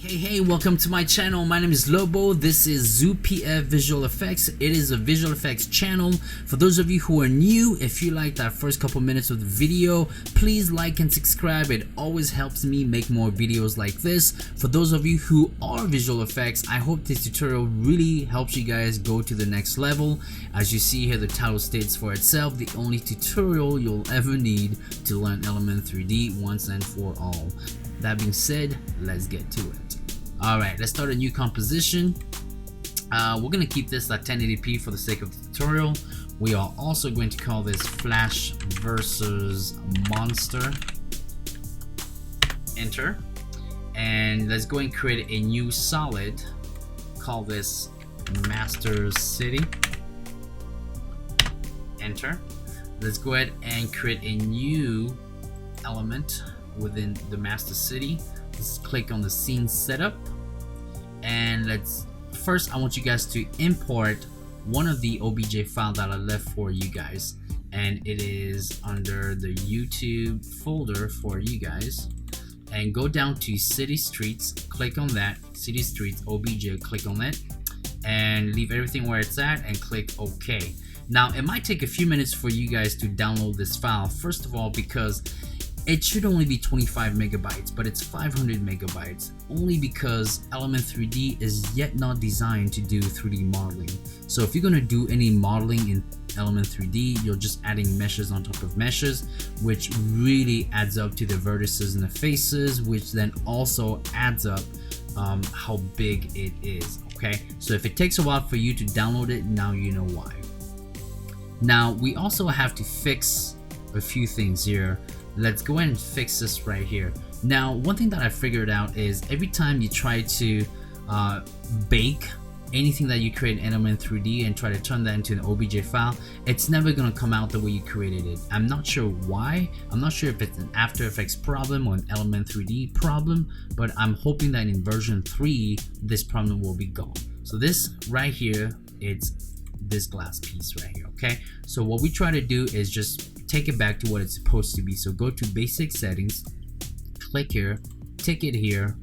Hey, welcome to my channel. My name is Lobo. This is ZooPF Visual Effects. It is a visual effects channel. For those of you who are new, if you like that first couple minutes of the video, please like and subscribe. It always helps me make more videos like this. For those of you who are visual effects, I hope this tutorial really helps you guys go to the next level. As you see here, the title states for itself, the only tutorial you'll ever need to learn Element 3D once and for all. That being said, let's get to it. Alright, let's start a new composition. We're going to keep this at 1080p for the sake of the tutorial. We are also going to call this Flash versus Monster. Enter. And let's go and create a new solid. Call this Master City. Enter. Let's go ahead and create a new element within the Master City. Let's click on the scene setup, and I want you guys to import one of the OBJ files that I left for you guys, and it is under the YouTube folder for you guys. And go down to City Streets, click on that, City Streets OBJ, click on it, and leave everything where it's at and click OK. Now it might take a few minutes for you guys to download this file, first of all because it should only be 25 megabytes, but it's 500 megabytes, only because Element 3D is yet not designed to do 3D modeling. So if you're going to do any modeling in Element 3D, you're just adding meshes on top of meshes, which really adds up to the vertices and the faces, which then also adds up how big it is. Okay, so if it takes a while for you to download it, now you know why. Now we also have to fix a few things here. Let's go ahead and fix this right here. Now, one thing that I figured out is every time you try to bake anything that you create in Element 3D and try to turn that into an OBJ file, it's never going to come out the way you created it. I'm not sure why. I'm not sure if it's an After Effects problem or an Element 3D problem, but I'm hoping that in version 3, this problem will be gone. So this right here, it's this glass piece right here. Okay, so what we try to do is just take it back to what it's supposed to be. So go to basic settings, click here, take it here,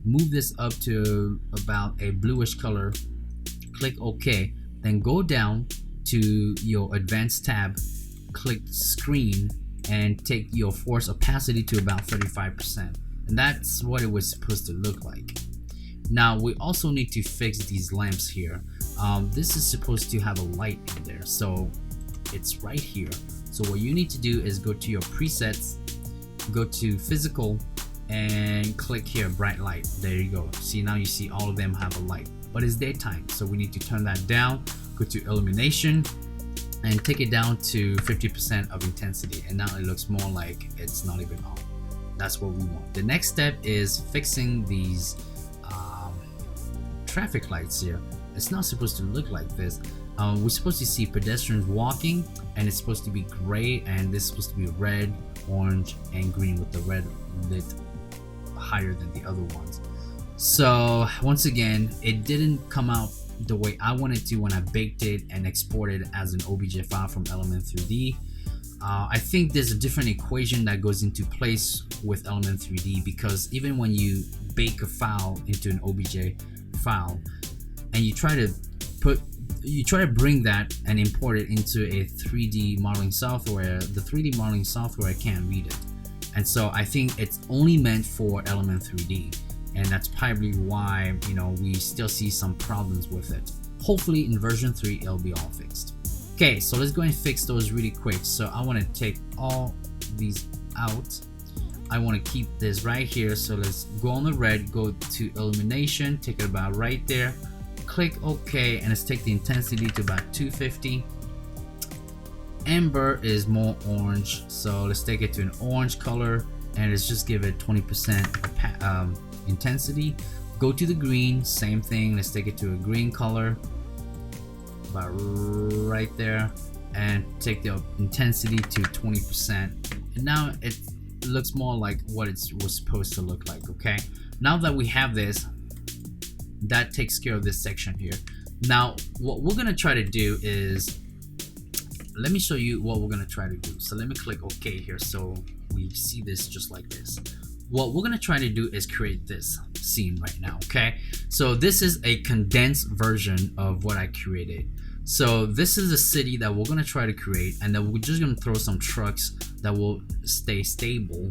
move this up to about a bluish color, click OK, then go down to your advanced tab, click screen, and take your force opacity to about 35%, and that's what it was supposed to look like. Now we also need to fix these lamps here. This is supposed to have a light in there, so it's right here. So what you need to do is go to your presets, go to physical, and click here, bright light. There you go. See, now you see all of them have a light, but it's daytime, so we need to turn that down. Go to illumination and take it down to 50% of intensity, and now it looks more like it's not even on. That's what we want. The next step is fixing these traffic lights here. It's not supposed to look like this. We're supposed to see pedestrians walking, and it's supposed to be gray, and this is supposed to be red, orange, and green, with the red lit higher than the other ones. So once again, it didn't come out the way I wanted to when I baked it and exported it as an OBJ file from Element 3D. I think there's a different equation that goes into place with Element 3D, because even when you bake a file into an OBJ file and you try to bring that and import it into a 3D modeling software, the 3D modeling software can't read it. And so I think it's only meant for Element 3D, and that's probably why, you know, we still see some problems with it. Hopefully in version 3 it'll be all fixed. Okay, so let's go and fix those really quick. So I want to take all these out. I want to keep this right here, so let's go on the red, go to illumination, take it about right there, click OK, and let's take the intensity to about 250. Amber is more orange, so let's take it to an orange color, and let's just give it 20% intensity. Go to the green, same thing, let's take it to a green color, about right there, and take the intensity to 20%, and now it looks more like what it was supposed to look like. Okay, now that we have this, that takes care of this section here. Now what we're gonna try to do is, let me show you what we're gonna try to do. So let me click OK here, so we see this just like this. what we're gonna try to do is create this scene right now. Okay, so this is a condensed version of what I created. So this is a city that we're gonna try to create, and then we're just gonna throw some trucks that will stay stable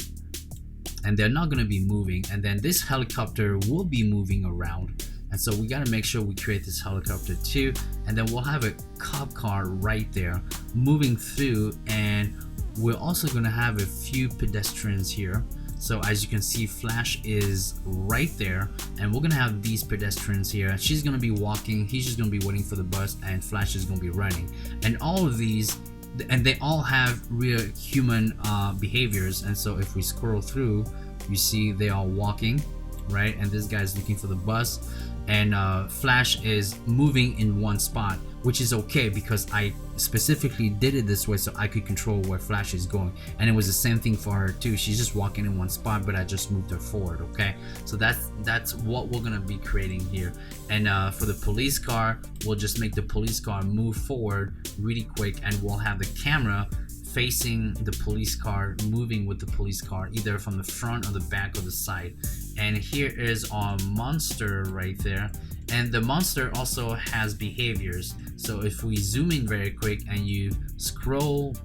and they're not gonna be moving, and then this helicopter will be moving around. And so we gotta make sure we create this helicopter too, and then we'll have a cop car right there moving through, and we're also gonna have a few pedestrians here. So as you can see, Flash is right there, and we're gonna have these pedestrians here. She's gonna be walking, he's just gonna be waiting for the bus, and Flash is gonna be running. And all of these, and they all have real human behaviors. And so if we scroll through, you see they are walking, right? And this guy's looking for the bus, and Flash is moving in one spot, which is okay because I specifically did it this way so I could control where Flash is going. And it was the same thing for her too. She's just walking in one spot, but I just moved her forward. Okay, so that's what we're gonna be creating here. And for the police car, we'll just make the police car move forward really quick, and we'll have the camera facing the police car, moving with the police car, either from the front or the back or the side. And here is our monster right there, and the monster also has behaviors. So if we zoom in very quick and you scroll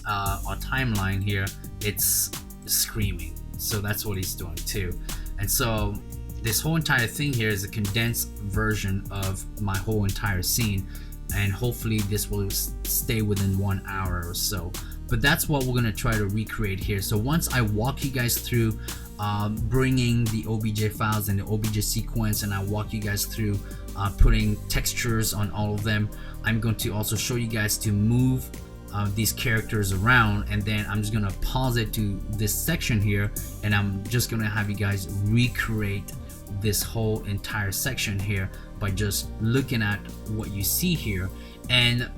our timeline here, it's screaming. So that's what he's doing too. And so this whole entire thing here is a condensed version of my whole entire scene, and hopefully this will stay within 1 hour or so. But that's what we're gonna try to recreate here. So once I walk you guys through bringing the OBJ files and the OBJ sequence, and I walk you guys through putting textures on all of them, I'm going to also show you guys to move these characters around, and then I'm just gonna pause it to this section here, and I'm just gonna have you guys recreate this whole entire section here by just looking at what you see here. And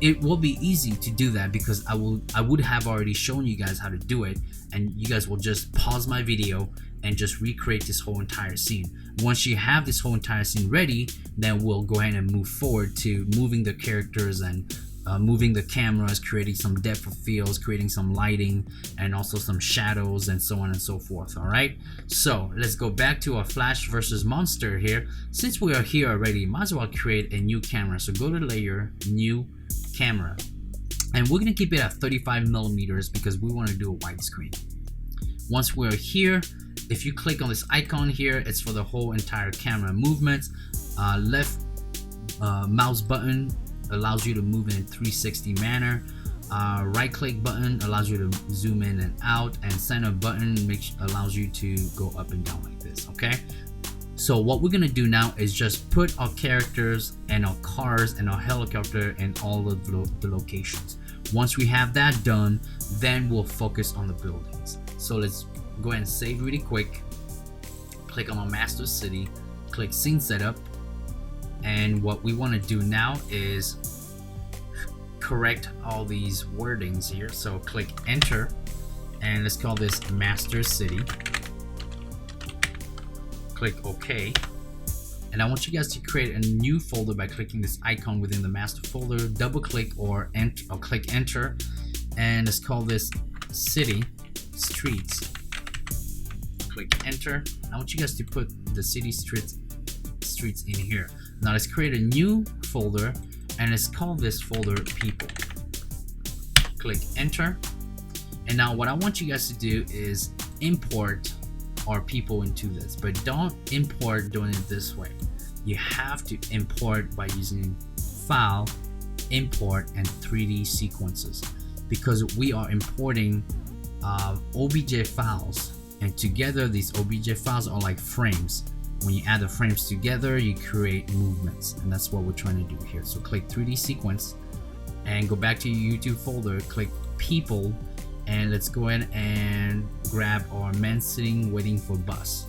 it will be easy to do that because I would have already shown you guys how to do it, and you guys will just pause my video and just recreate this whole entire scene. Once you have this whole entire scene ready, then we'll go ahead and move forward to moving the characters and moving the cameras, creating some depth of fields, creating some lighting, and also some shadows, and so on and so forth. All right, so let's go back to our Flash versus monster here. Since we are here already, might as well create a new camera. So go to layer, new camera, and we're gonna keep it at 35 millimeters because we want to do a widescreen. Once we're here, if you click on this icon here, it's for the whole entire camera movements. Left mouse button allows you to move in a 360 manner. Right click button allows you to zoom in and out, and center button allows you to go up and down like this. Okay, so what we're gonna do now is just put our characters and our cars and our helicopter in all of the locations. Once we have that done, then we'll focus on the buildings. So let's go ahead and save really quick. Click on our master city, click scene setup, and what we want to do now is correct all these wordings here. So click enter, and let's call this master city. Click OK, and I want you guys to create a new folder by clicking this icon within the master folder. Double click or click enter, and let's call this city streets. Click enter. I want you guys to put the city streets in here. Now let's create a new folder, and let's call this folder people. Click enter, and now what I want you guys to do is import our people into this, but don't import doing it this way. You have to import by using file, import, and 3D sequences, because we are importing OBJ files, and together these OBJ files are like frames. When you add the frames together, you create movements, and that's what we're trying to do here. So click 3D sequence and go back to your YouTube folder, click people, and let's go ahead and grab our man sitting waiting for bus.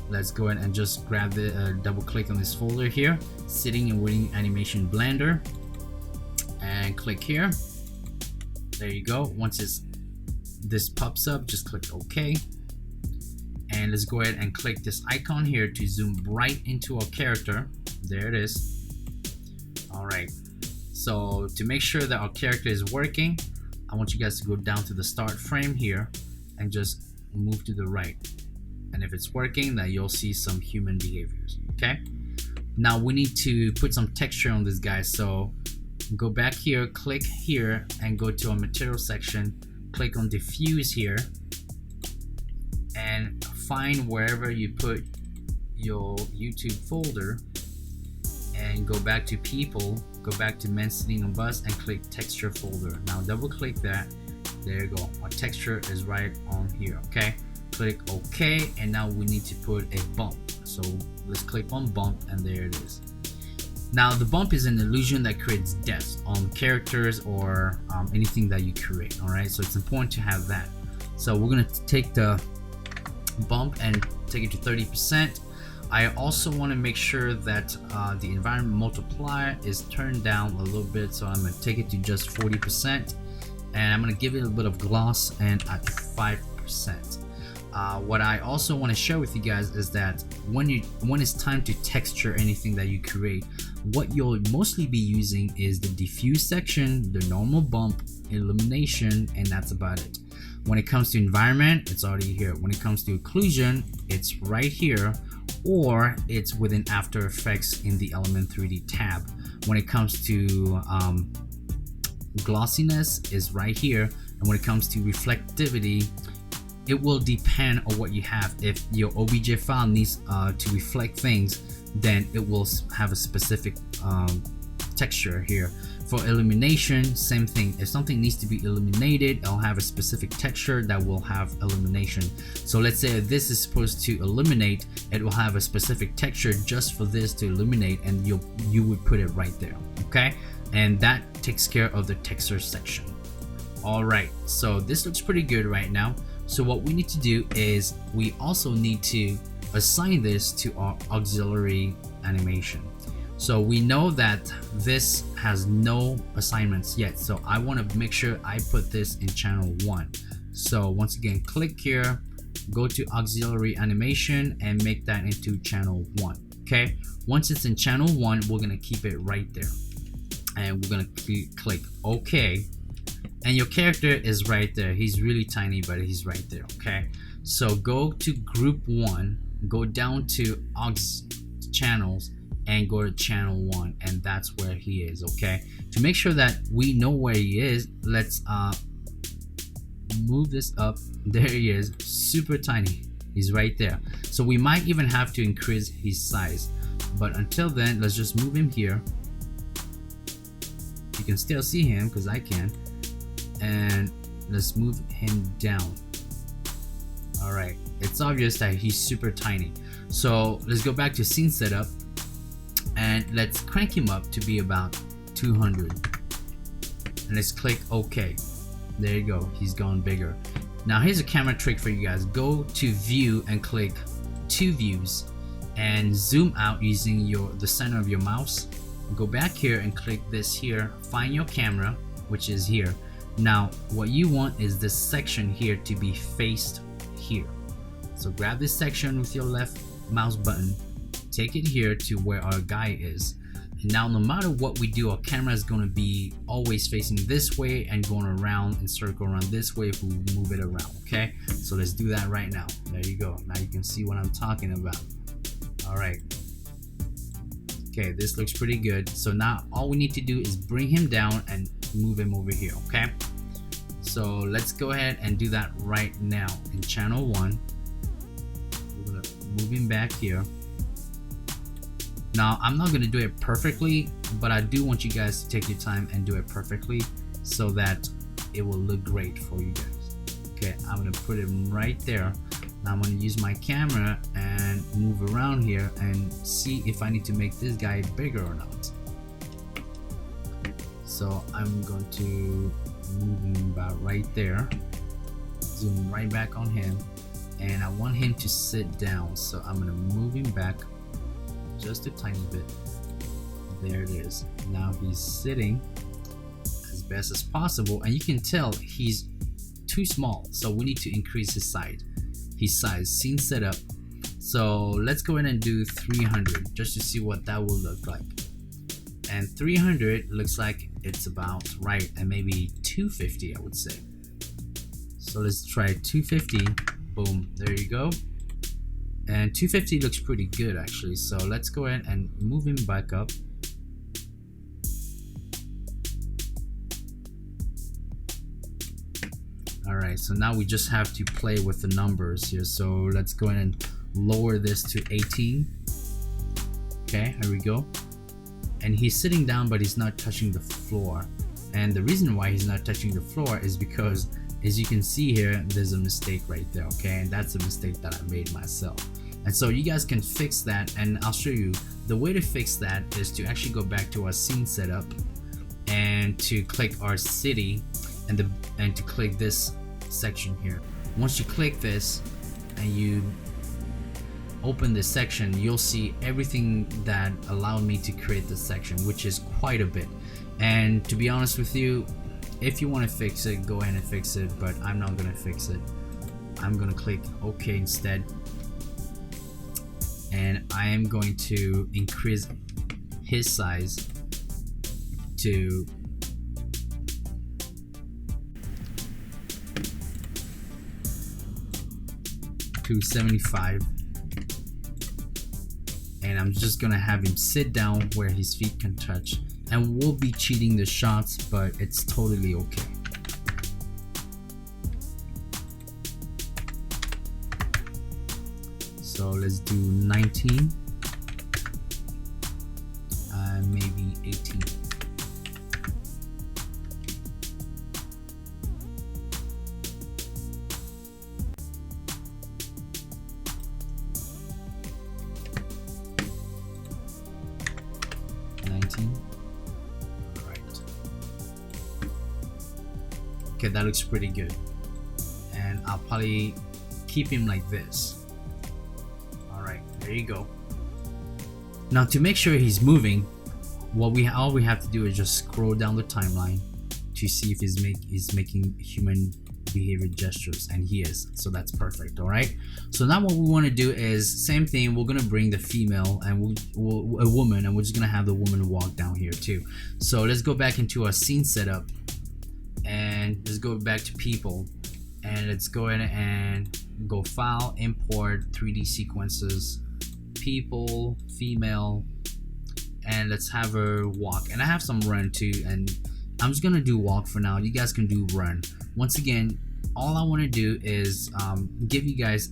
Let's go ahead and just grab the double click on this folder here, sitting and waiting animation blender, and click here. There you go. Once this pops up, just click OK, and let's go ahead and click this icon here to zoom right into our character. There it is. All right, so to make sure that our character is working, I want you guys to go down to the start frame here, and just move to the right. And if it's working, then you'll see some human behaviors. Okay, now we need to put some texture on this guy. So go back here, click here, and go to our material section, click on diffuse here, and find wherever you put your YouTube folder, and go back to people, go back to men sitting on bus, and click texture folder. Now double click that. There you go, our texture is right on here. Okay, click OK, and now we need to put a bump. So let's click on bump, and there it is. Now the bump is an illusion that creates depth on characters or anything that you create. All right, so it's important to have that. So we're gonna take the bump and take it to 30%. I also want to make sure that the environment multiplier is turned down a little bit, so I'm going to take it to just 40%, and I'm going to give it a bit of gloss and at 5%. What I also want to share with you guys is that when it's time to texture anything that you create, what you'll mostly be using is the diffuse section, the normal bump, illumination, and that's about it. When it comes to environment, it's already here. When it comes to occlusion, it's right here, or it's within After Effects in the Element 3D tab. When it comes to glossiness, is right here, and when it comes to reflectivity, it will depend on what you have. If your OBJ file needs to reflect things, then it will have a specific texture here. For illumination, same thing. If something needs to be illuminated, it'll have a specific texture that will have illumination. So let's say if this is supposed to illuminate, it will have a specific texture just for this to illuminate, and you would put it right there. Okay, and that takes care of the texture section. All right, so this looks pretty good right now. So what we need to do is we also need to assign this to our auxiliary animation. So we know that this has no assignments yet, so I want to make sure I put this in channel 1. So once again, click here, go to auxiliary animation, and make that into channel 1. Okay, once it's in channel 1, we're gonna keep it right there, and we're gonna click OK, and your character is right there. He's really tiny, but he's right there. Okay, so go to group 1, go down to Aux Channels, and go to channel 1, and that's where he is. Okay, to make sure that we know where he is, let's move this up. There he is, super tiny, he's right there. So we might even have to increase his size, but until then, let's just move him here. You can still see him because I can, and let's move him down. All right, it's obvious that he's super tiny, so let's go back to scene setup, and let's crank him up to be about 200, and let's click OK. There you go, he's gone bigger. Now here's a camera trick for you guys. Go to view and click 2 views and zoom out using the center of your mouse. Go back here and click this here, find your camera, which is here. Now what you want is this section here to be faced here. So grab this section with your left mouse button, take it here to where our guy is, and now no matter what we do, our camera is going to be always facing this way and going around and circle around this way if we move it around. Okay, so let's do that right now. There you go, now you can see what I'm talking about. All right, okay, this looks pretty good. So now all we need to do is bring him down and move him over here. Okay, so let's go ahead and do that right now. In channel 1, we're gonna move him back here. Now I'm not going to do it perfectly, but I do want you guys to take your time and do it perfectly so that it will look great for you guys. Okay, I'm going to put him right there. Now I'm going to use my camera and move around here and see if I need to make this guy bigger or not. So I'm going to move him about right there, zoom right back on him, and I want him to sit down, so I'm going to move him back just a tiny bit. There it is. Now he's sitting as best as possible, and you can tell he's too small, so we need to increase his size. Scene setup, so let's go ahead and do 300 just to see what that will look like. And 300 looks like it's about right, and maybe 250 I would say. So let's try 250. Boom, there you go. And 250 looks pretty good actually. So let's go ahead and move him back up. Alright, so now we just have to play with the numbers here. So let's go ahead and lower this to 18. Okay, here we go. And he's sitting down, but he's not touching the floor. And the reason why he's not touching the floor is because, as you can see here, there's a mistake right there, okay? And that's a mistake that I made myself. And so you guys can fix that, and I'll show you. The way to fix that is to actually go back to our scene setup and to click our city and to click this section here. Once you click this and you open this section, you'll see everything that allowed me to create this section, which is quite a bit. And to be honest with you, if you want to fix it, go ahead and fix it, but I'm not going to fix it. I'm going to click OK instead, and I am going to increase his size to 275, and I'm just gonna have him sit down where his feet can touch, and we'll be cheating the shots, but it's totally okay. So let's do 19 and maybe 18. Alright. Okay, that looks pretty good. And I'll probably keep him like this. Alright, there you go. Now to make sure he's moving, all we have to do is just scroll down the timeline to see if he's making human behavior gestures, and he is, so that's perfect. All right, so now what we want to do is same thing. We're gonna bring the female and a woman, and we're just gonna have the woman walk down here too. So let's go back into our scene setup and let's go back to people, and let's go ahead and go file, import 3D sequences, people, female, and let's have her walk. And I have some run too, and I'm just gonna do walk for now. You guys can do run. Once again, all I want to do is give you guys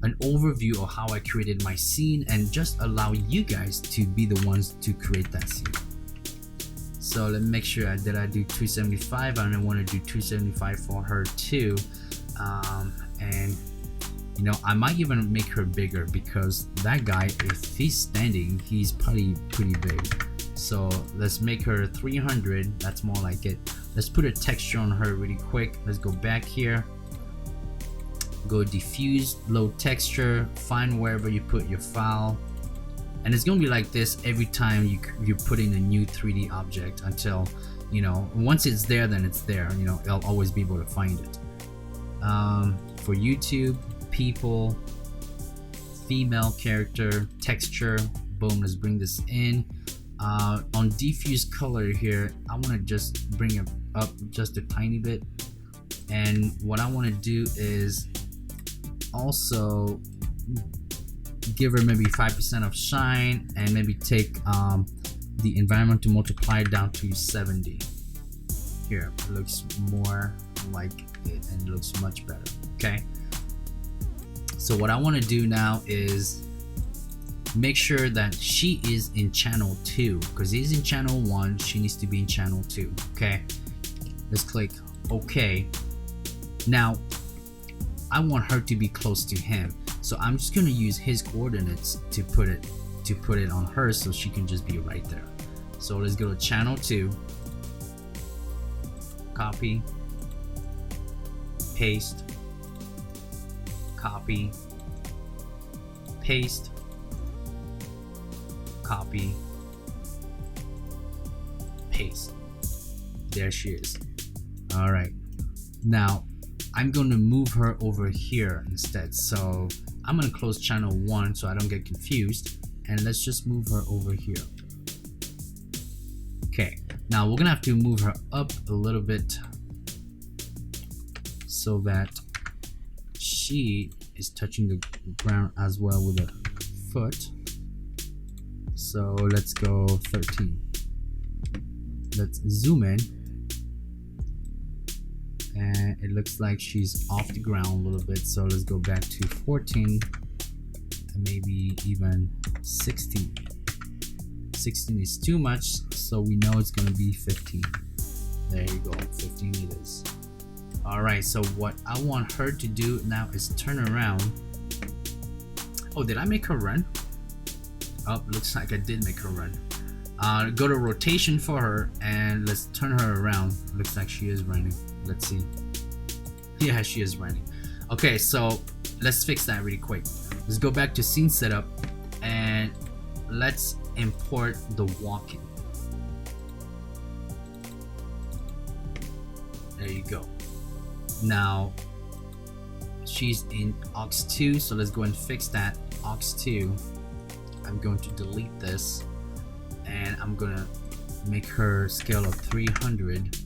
an overview of how I created my scene and just allow you guys to be the ones to create that scene. So let me make sure I do 275, and I want to do 275 for her too. And you know, I might even make her bigger because that guy, if he's standing, he's probably pretty big. So let's make her 300. That's more like it. Let's put a texture on her really quick. Let's go back here, go diffuse, load texture, find wherever you put your file, and it's gonna be like this every time you put in a new 3D object until, you know, once it's there, then it's there. You know, I'll always be able to find it. For YouTube, people, female character, texture, boom, let's bring this in. On diffuse color here, I want to just bring it up just a tiny bit, and what I want to do is also give her maybe 5% of shine, and maybe take the environment to multiply down to 70. Here, it looks more like it and it looks much better. Okay, so what I want to do now is make sure that she is in channel 2, because he's in channel 1, she needs to be in channel 2. Okay, let's click OK. Now I want her to be close to him, so I'm just going to use his coordinates to put it on her, so she can just be right there. So let's go to channel 2, copy, paste, copy, paste, copy, paste. There she is. All right, now I'm going to move her over here instead. So I'm going to close channel 1 so I don't get confused, and let's just move her over here. Okay, now we're gonna have to move her up a little bit. so that she is touching the ground as well with a foot. So let's go 13. Let's zoom in, and it looks like she's off the ground a little bit, so let's go back to 14 and maybe even 16. 16 is too much, so we know it's going to be 15. There you go, 15 it is. Alright, so what I want her to do now is turn around. Oh, did I make her run? Oh, looks like I did make her run. Go to rotation for her and let's turn her around. Looks like she is running. Let's see. Yeah, she is running. Okay, so let's fix that really quick. Let's go back to scene setup and let's import the walking. There you go. Now she's in Aux 2, so let's go and fix that. Aux 2. I'm going to delete this and I'm gonna make her scale of 300,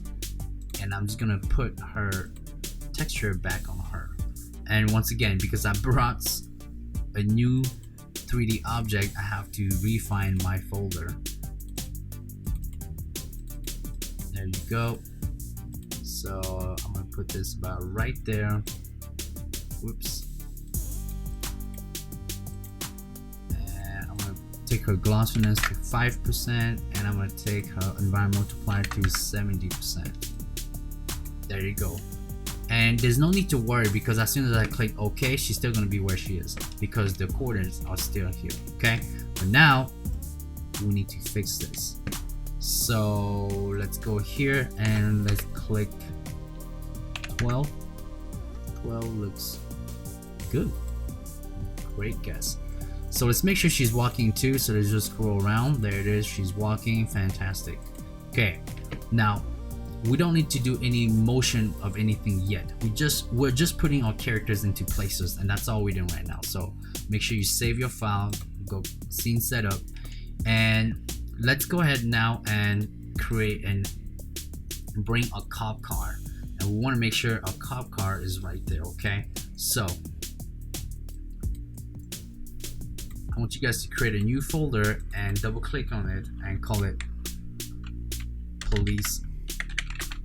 and I'm just gonna put her texture back on her. And once again, because I brought a new 3D object, I have to refine my folder. There you go. So I'm gonna put this about right there. Whoops. And I'm gonna take her glossiness to 5%, and I'm gonna take her environment multiplier to 70%. There you go. And there's no need to worry, because as soon as I click OK, she's still gonna be where she is because the coordinates are still here. Okay, but now we need to fix this. So let's go here and let's click 12. 12 looks good. Great guess. So let's make sure she's walking too. So let's just scroll around. There it is. She's walking. Fantastic. Okay. Now we don't need to do any motion of anything yet. We're just putting our characters into places, and that's all we're doing right now. So make sure you save your file. Go scene setup, and let's go ahead now and create and bring a cop car. And we want to make sure a cop car is right there. Okay, so I want you guys to create a new folder and double click on it and call it police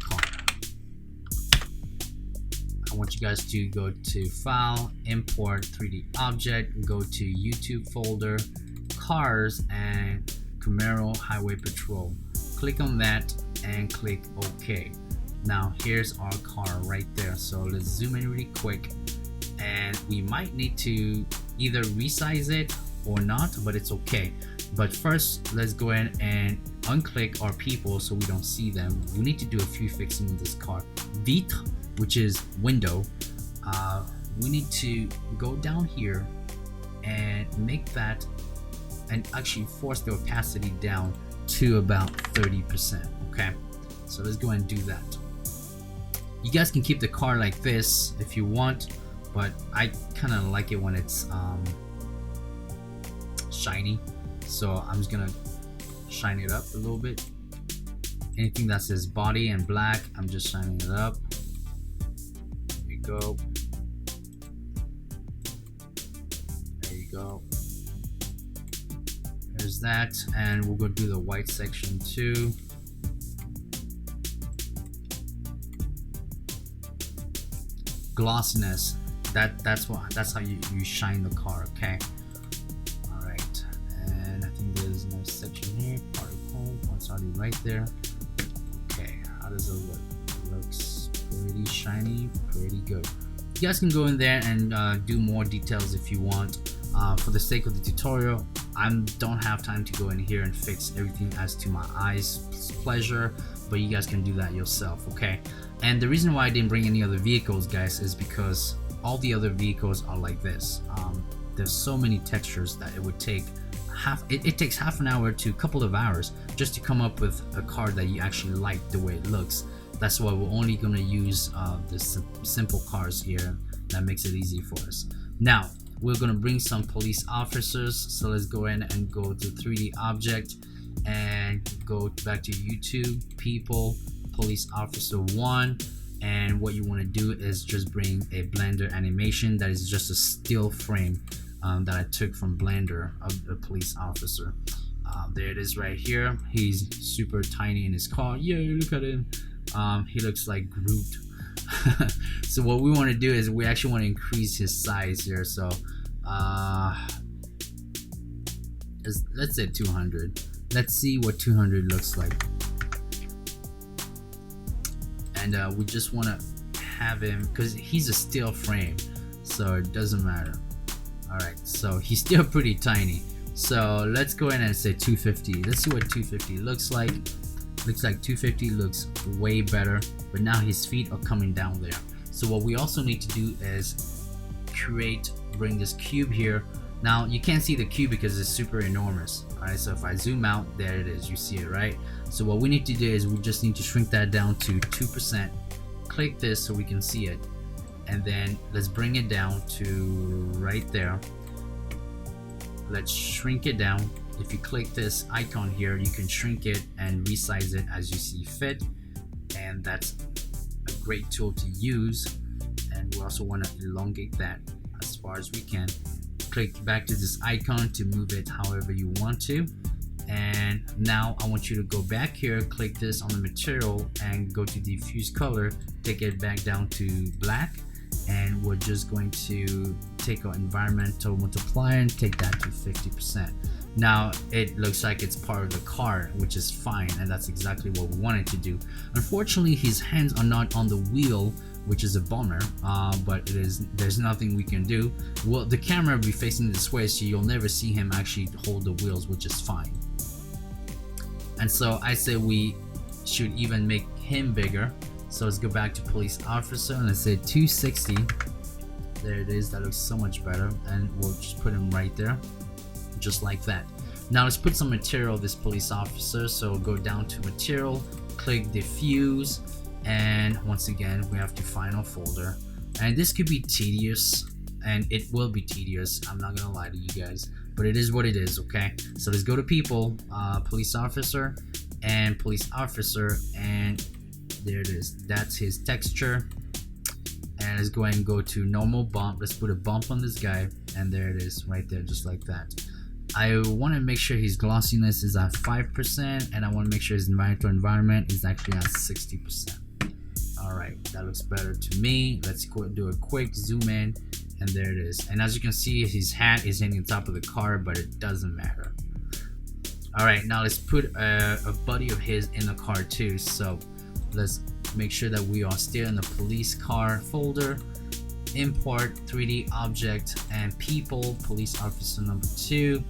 car. I want you guys to go to file, import 3D object, go to YouTube folder, cars, and Camaro Highway Patrol. Click on that and click OK. Now here's our car right there. So let's zoom in really quick, and we might need to either resize it or not, but it's okay. But first, let's go ahead and unclick our people so we don't see them. We need to do a few fixing with this car. Vitre, which is window, we need to go down here and make that, and actually force the opacity down to about 30%. Okay, so let's go ahead and do that. You guys can keep the car like this if you want, but I kind of like it when it's shiny, so I'm just gonna shine it up a little bit. Anything that says body and black, I'm just shining it up. There you go. There you go. There's that, and we'll go do the white section too. Glossiness, that's how you shine the car. Okay, all right, and I think there's another section here, particle, it's already right there. Okay, how does it look? It looks pretty shiny, pretty good. You guys can go in there and do more details if you want. For the sake of the tutorial, I don't have time to go in here and fix everything as to my eyes pleasure, but you guys can do that yourself. Okay, and the reason why I didn't bring any other vehicles, guys, is because all the other vehicles are like this. There's so many textures that it would take it takes half an hour to a couple of hours just to come up with a car that you actually like the way it looks. That's why we're only going to use the simple cars here. That makes it easy for us. Now we're going to bring some police officers, so let's go in and go to 3D object and go back to YouTube, people, police officer 1, And what you want to do is just bring a Blender animation that is just a still frame that I took from Blender of the police officer. There it is right here. He's super tiny in his car. Yeah, look at him. He looks like Groot. So what we want to do is we actually want to increase his size here. So let's say 200. Let's see what 200 looks like. And we just want to have him, because he's a still frame, so it doesn't matter. Alright, so he's still pretty tiny. So let's go ahead and say 250. Let's see what 250 looks like. Looks like 250 looks way better, but now his feet are coming down there. So what we also need to do is bring this cube here. Now you can't see the cube because it's super enormous. Alright, so if I zoom out, there it is, you see it, right? So what we need to do is we just need to shrink that down to 2%. Click this so we can see it, and then let's bring it down to right there. Let's shrink it down. If you click this icon here, you can shrink it and resize it as you see fit, and that's a great tool to use. And we also want to elongate that as far as we can. Click back to this icon to move it however you want to. And now I want you to go back here, click this on the material and go to diffuse color, take it back down to black, and we're just going to take our environmental multiplier and take that to 50%. Now it looks like it's part of the car, which is fine, and that's exactly what we wanted to do. Unfortunately, his hands are not on the wheel, which is a bummer, but there's nothing we can do. Well, the camera will be facing this way, so you'll never see him actually hold the wheels, which is fine. And so I say we should even make him bigger. So let's go back to police officer and let's say 260. There it is. That looks so much better, and we'll just put him right there, just like that. Now let's put some material this police officer. So go down to material, click diffuse, and once again we have to find our folder. And this could be tedious, and it will be tedious, I'm not gonna lie to you guys, but it is what it is. Okay, so let's go to people, police officer, and police officer, and there it is. That's his texture. And let's go ahead and go to normal bump. Let's put a bump on this guy, and there it is right there, just like that. I want to make sure his glossiness is at 5%, and I want to make sure his environment is actually at 60%. Alright, that looks better to me. Let's do a quick zoom in, and there it is. And as you can see, his hat is hitting the top of the car, but it doesn't matter. Alright, now let's put a buddy of his in the car too. So let's make sure that we are still in the police car folder. Import 3D object and people, police officer number 2.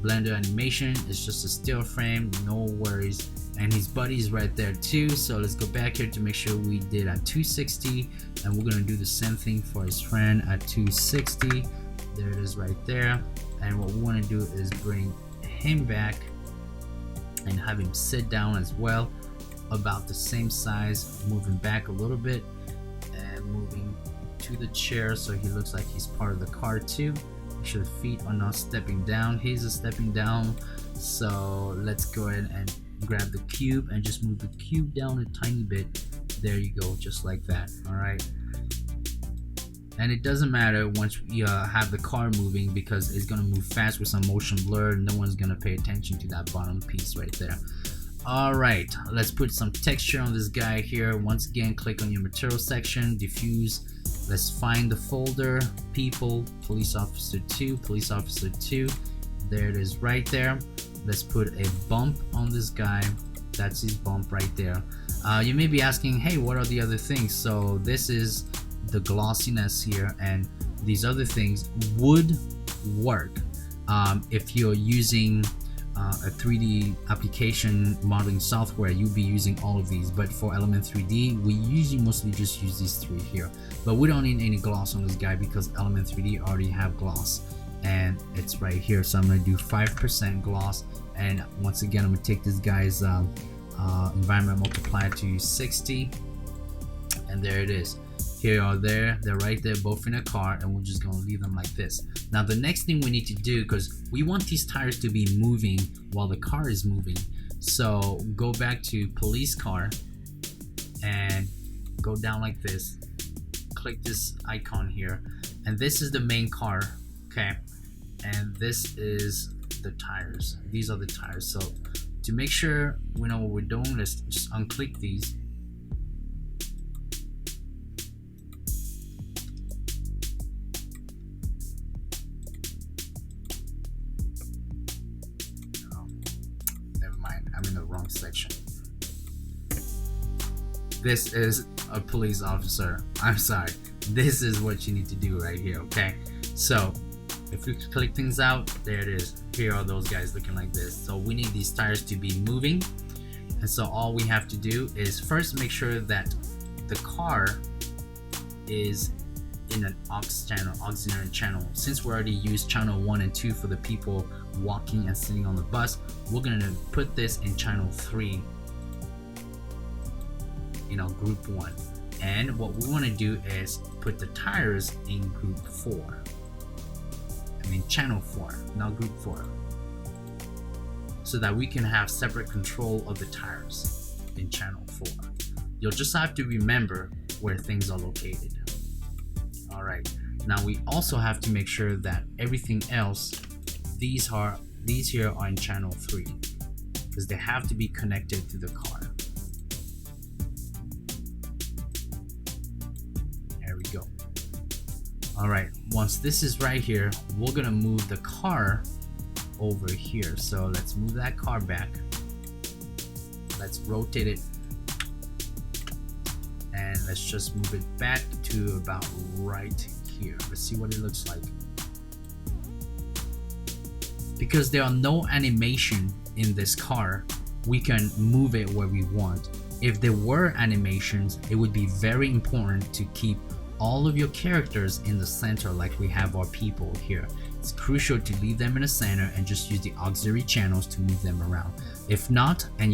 Blender animation is just a still frame, no worries. And his buddy is right there too. So let's go back here to make sure we did at 260, and we're gonna do the same thing for his friend at 260. There it is right there. And what we want to do is bring him back and have him sit down as well, about the same size, moving back a little bit and moving to the chair so he looks like he's part of the car too. Make sure the feet are not stepping down. He's a stepping down. So let's go ahead and grab the cube and just move the cube down a tiny bit. There you go, just like that. All right, and it doesn't matter once we have the car moving, because it's gonna move fast with some motion blur. No one's gonna pay attention to that bottom piece right there. Alright, let's put some texture on this guy here. Once again, click on your material section, diffuse. Let's find the folder, people, police officer 2, police officer 2. There it is right there. Let's put a bump on this guy. That's his bump right there. You may be asking, hey, what are the other things? So this is the glossiness here, and these other things would work if you're using a 3D application modeling software. You'll be using all of these, but for Element 3D we usually mostly just use these 3 here. But we don't need any gloss on this guy because Element 3D already have gloss, and it's right here. So I'm going to do 5% gloss, and once again I'm going to take this guy's environment multiplier to 60, and there it is. Here or there, they're right there, both in a car, and we're just gonna leave them like this. Now the next thing we need to do, because we want these tires to be moving while the car is moving, so go back to police car and go down like this, click this icon here, and this is the main car, okay, and this is the tires. These are the tires. So to make sure we know what we're doing, let's just unclick these. Never mind, I'm in the wrong section. This is a police officer. I'm sorry. This is what you need to do right here, okay? So if we click things out, there it is. Here are those guys looking like this. So we need these tires to be moving. And so all we have to do is first make sure that the car is in an auxiliary channel. Since we already used channel 1 and 2 for the people walking and sitting on the bus, we're gonna put this in channel 3, group 1. And what we want to do is put the tires in group 4. Channel 4, not group 4. So that we can have separate control of the tires in channel 4. You'll just have to remember where things are located. Alright, now we also have to make sure that everything else, these here are in channel 3, because they have to be connected to the car. Go. All right, once this is right here, we're gonna move the car over here. So let's move that car back, let's rotate it, and let's just move it back to about right here. Let's see what it looks like. Because there are no animation in this car, we can move it where we want. If there were animations, it would be very important to keep all of your characters in the center like we have our people here. It's crucial to leave them in the center and just use the auxiliary channels to move them around. If not, and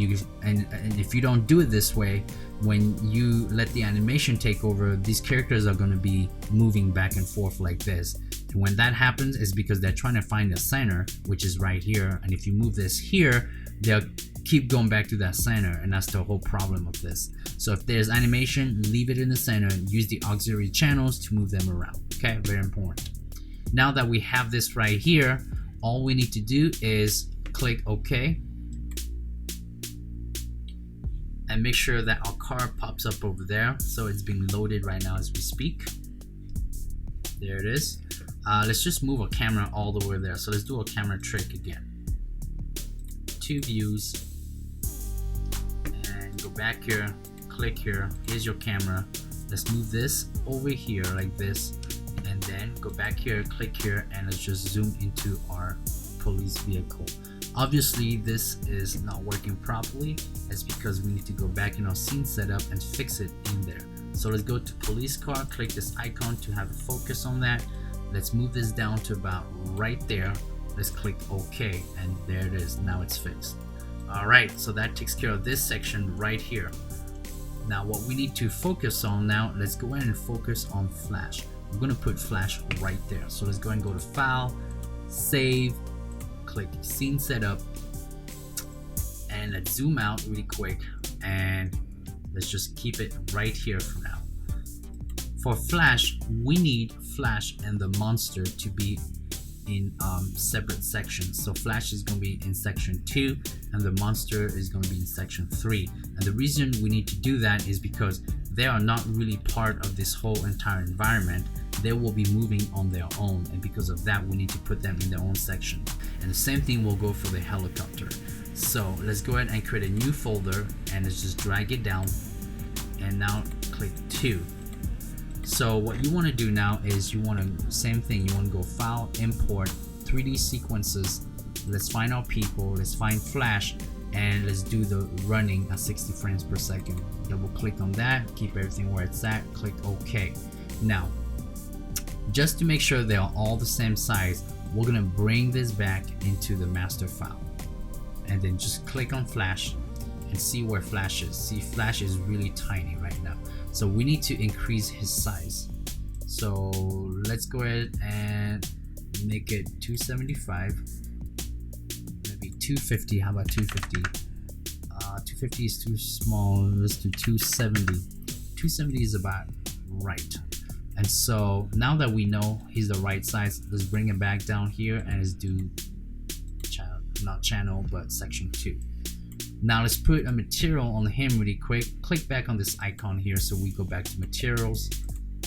if you don't do it this way, when you let the animation take over, these characters are going to be moving back and forth like this. And when that happens, it's because they're trying to find the center, which is right here. And if you move this here, they'll keep going back to that center, and that's the whole problem of this. So if there's animation, leave it in the center, use the auxiliary channels to move them around. Okay, very important. Now that we have this right here, all we need to do is click OK and make sure that our car pops up over there. So it's being loaded right now as we speak. There it is. Let's just move a camera all the way there. So let's do a camera trick again. 2 views, and go back here, click here, here's your camera. Let's move this over here like this, and then go back here, click here, and let's just zoom into our police vehicle. Obviously this is not working properly. It's because we need to go back in our scene setup and fix it in there. So let's go to police car, click this icon to have a focus on that. Let's move this down to about right there. Let's click OK, and there it is. Now it's fixed. Alright, so that takes care of this section right here. Now what we need to focus on now, let's go ahead and focus on Flash. I'm going to put Flash right there. So let's go ahead and go to File, Save, click Scene Setup, and let's zoom out really quick, and let's just keep it right here for now. For Flash, we need Flash and the monster to be in separate sections. So Flash is going to be in section 2 and the monster is going to be in section 3. And the reason we need to do that is because they are not really part of this whole entire environment. They will be moving on their own, and because of that we need to put them in their own section. And the same thing will go for the helicopter. So let's go ahead and create a new folder, and let's just drag it down, and now click 2. So what you want to do now is you want to, same thing, you want to go File, Import, 3D Sequences. Let's find our people, let's find Flash, and let's do the running at 60 frames per second. Double click on that, keep everything where it's at, click OK. Now, just to make sure they are all the same size, we're going to bring this back into the master file. And then just click on Flash and see where Flash is. See, Flash is really tiny right now. So we need to increase his size. So let's go ahead and make it 275, maybe 250. How about 250? 250 is too small. Let's do 270. 270 is about right. And so now that we know he's the right size, let's bring him back down here and let's do channel, not channel, but section 2. Now let's put a material on him really quick. Click back on this icon here, so we go back to materials,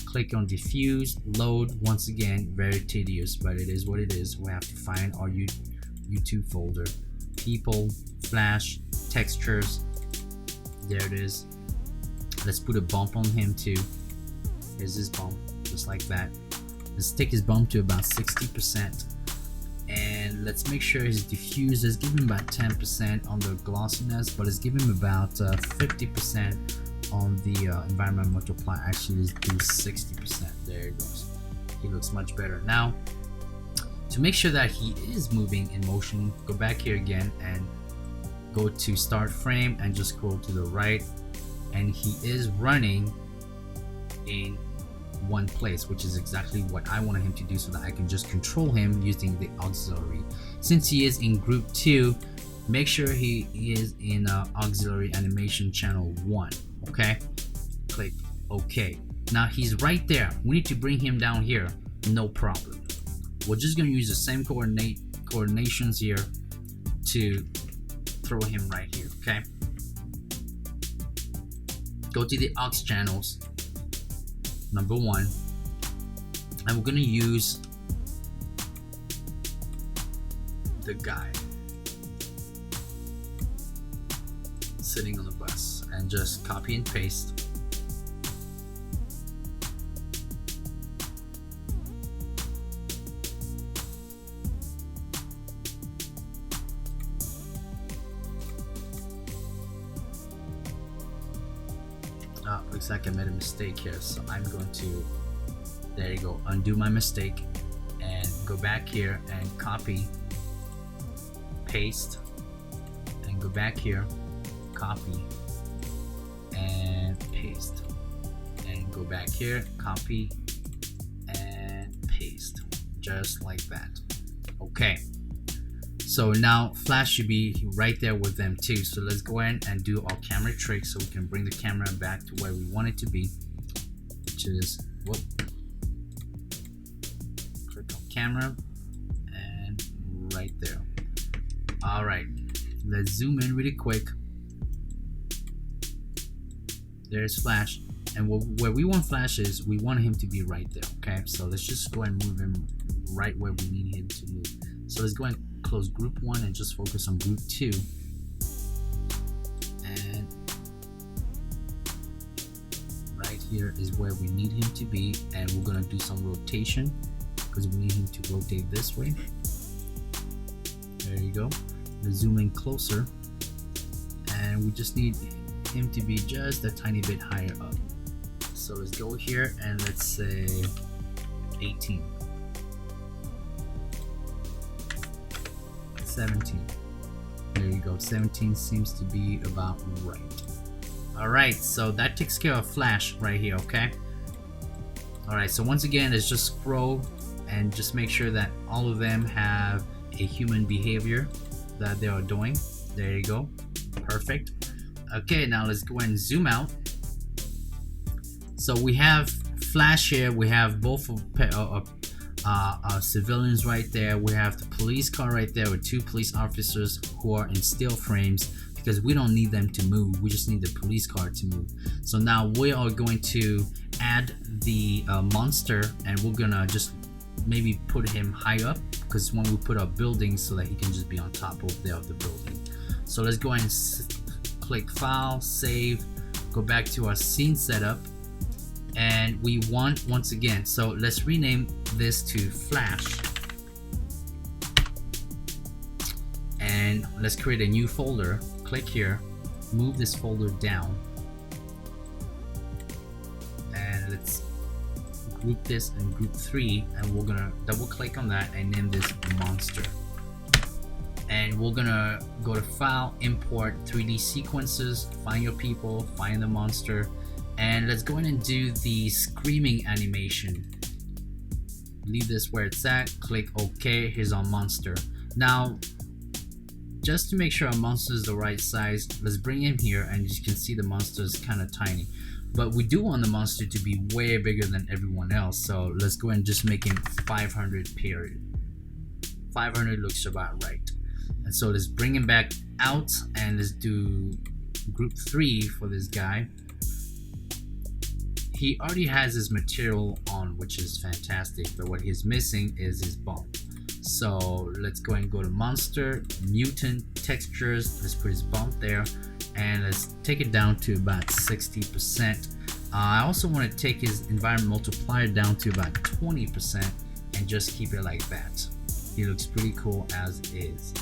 click on diffuse, load. Once again, very tedious, but it is what it is. We have to find our YouTube folder, people, flash, textures. There it is. Let's put a bump on him too. Here's his bump, just like that. Let's take his bump to about 60%, and let's make sure his diffuse, let's give him about 10% on the glossiness, but let's give him about 50% on the environment multiply. Actually, let's do 60%. There it goes. He looks much better. Now, to make sure that he is moving in motion, go back here again and go to start frame and just scroll to the right, and he is running in one place, which is exactly what I wanted him to do, so that I can just control him using the auxiliary. Since he is in group 2, make sure he is in auxiliary animation channel 1. Okay, click OK. Now he's right there. We need to bring him down here, no problem. We're just going to use the same coordinations here to throw him right here. Okay, go to the Aux Channels, number 1, and we're going to use the guy sitting on the bus, and just copy and paste. Looks like I made a mistake here, so I'm going to, there you go, undo my mistake and go back here and copy, paste, and go back here, copy and paste, and go back here, copy and paste, just like that. Okay, so now Flash should be right there with them too. So let's go ahead and do our camera trick so we can bring the camera back to where we want it to be, which is, whoop, click on camera and right there. All right, let's zoom in really quick. There's Flash, and where we want Flash is, we want him to be right there. Okay, so let's just go and move him right where we need him to move. So let's go and close group 1 and just focus on group 2, and right here is where we need him to be, and we're going to do some rotation because we need him to rotate this way. There you go. Let's zoom in closer, and we just need him to be just a tiny bit higher up. So let's go here and let's say 18, 17. There you go. 17 seems to be about right. All right, so that takes care of Flash right here. Okay, all right, so once again, let's just scroll and just make sure that all of them have a human behavior that they are doing. There you go. Perfect. Okay, now let's go and zoom out. So we have Flash here, we have both of civilians right there, we have the police car right there with 2 police officers who are in still frames because we don't need them to move, we just need the police car to move. So now we are going to add the monster, and we're gonna just maybe put him high up because when we put up buildings, so that he can just be on top of the building. So let's go ahead and click File, Save, go back to our scene setup, and we want, once again, so let's rename this to Flash, and let's create a new folder. Click here, move this folder down, and let's group this in group 3, and we're gonna double click on that and name this monster. And we're gonna go to File, Import 3D Sequences, find your people, find the monster, and let's go in and do the screaming animation. Leave this where it's at, click OK. Here's our monster. Now, just to make sure our monster is the right size, let's bring him here, and you can see the monster is kind of tiny. but we do want the monster to be way bigger than everyone else. So let's go and just make him 500 period. 500 looks about right. And so let's bring him back out and let's do group 3 for this guy. He already has his material on, which is fantastic, but what he's missing is his bump. So let's go and go to monster, mutant, textures, let's put his bump there, and let's take it down to about 60%. I also want to take his environment multiplier down to about 20% and just keep it like that. He looks pretty cool as is.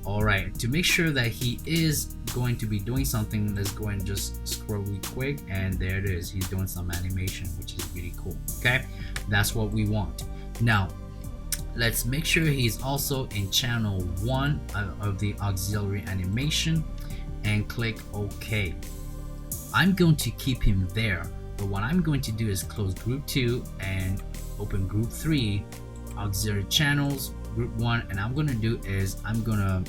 Alright, to make sure that he is going to be doing something, let's go and just scroll really quick, and there it is. He's doing some animation, which is really cool. Okay, that's what we want. Now let's make sure he's also in channel 1 of the auxiliary animation and click OK. I'm going to keep him there, but what I'm going to do is close group 2 and open group 3, auxiliary channels, group 1, and I'm gonna do is I'm gonna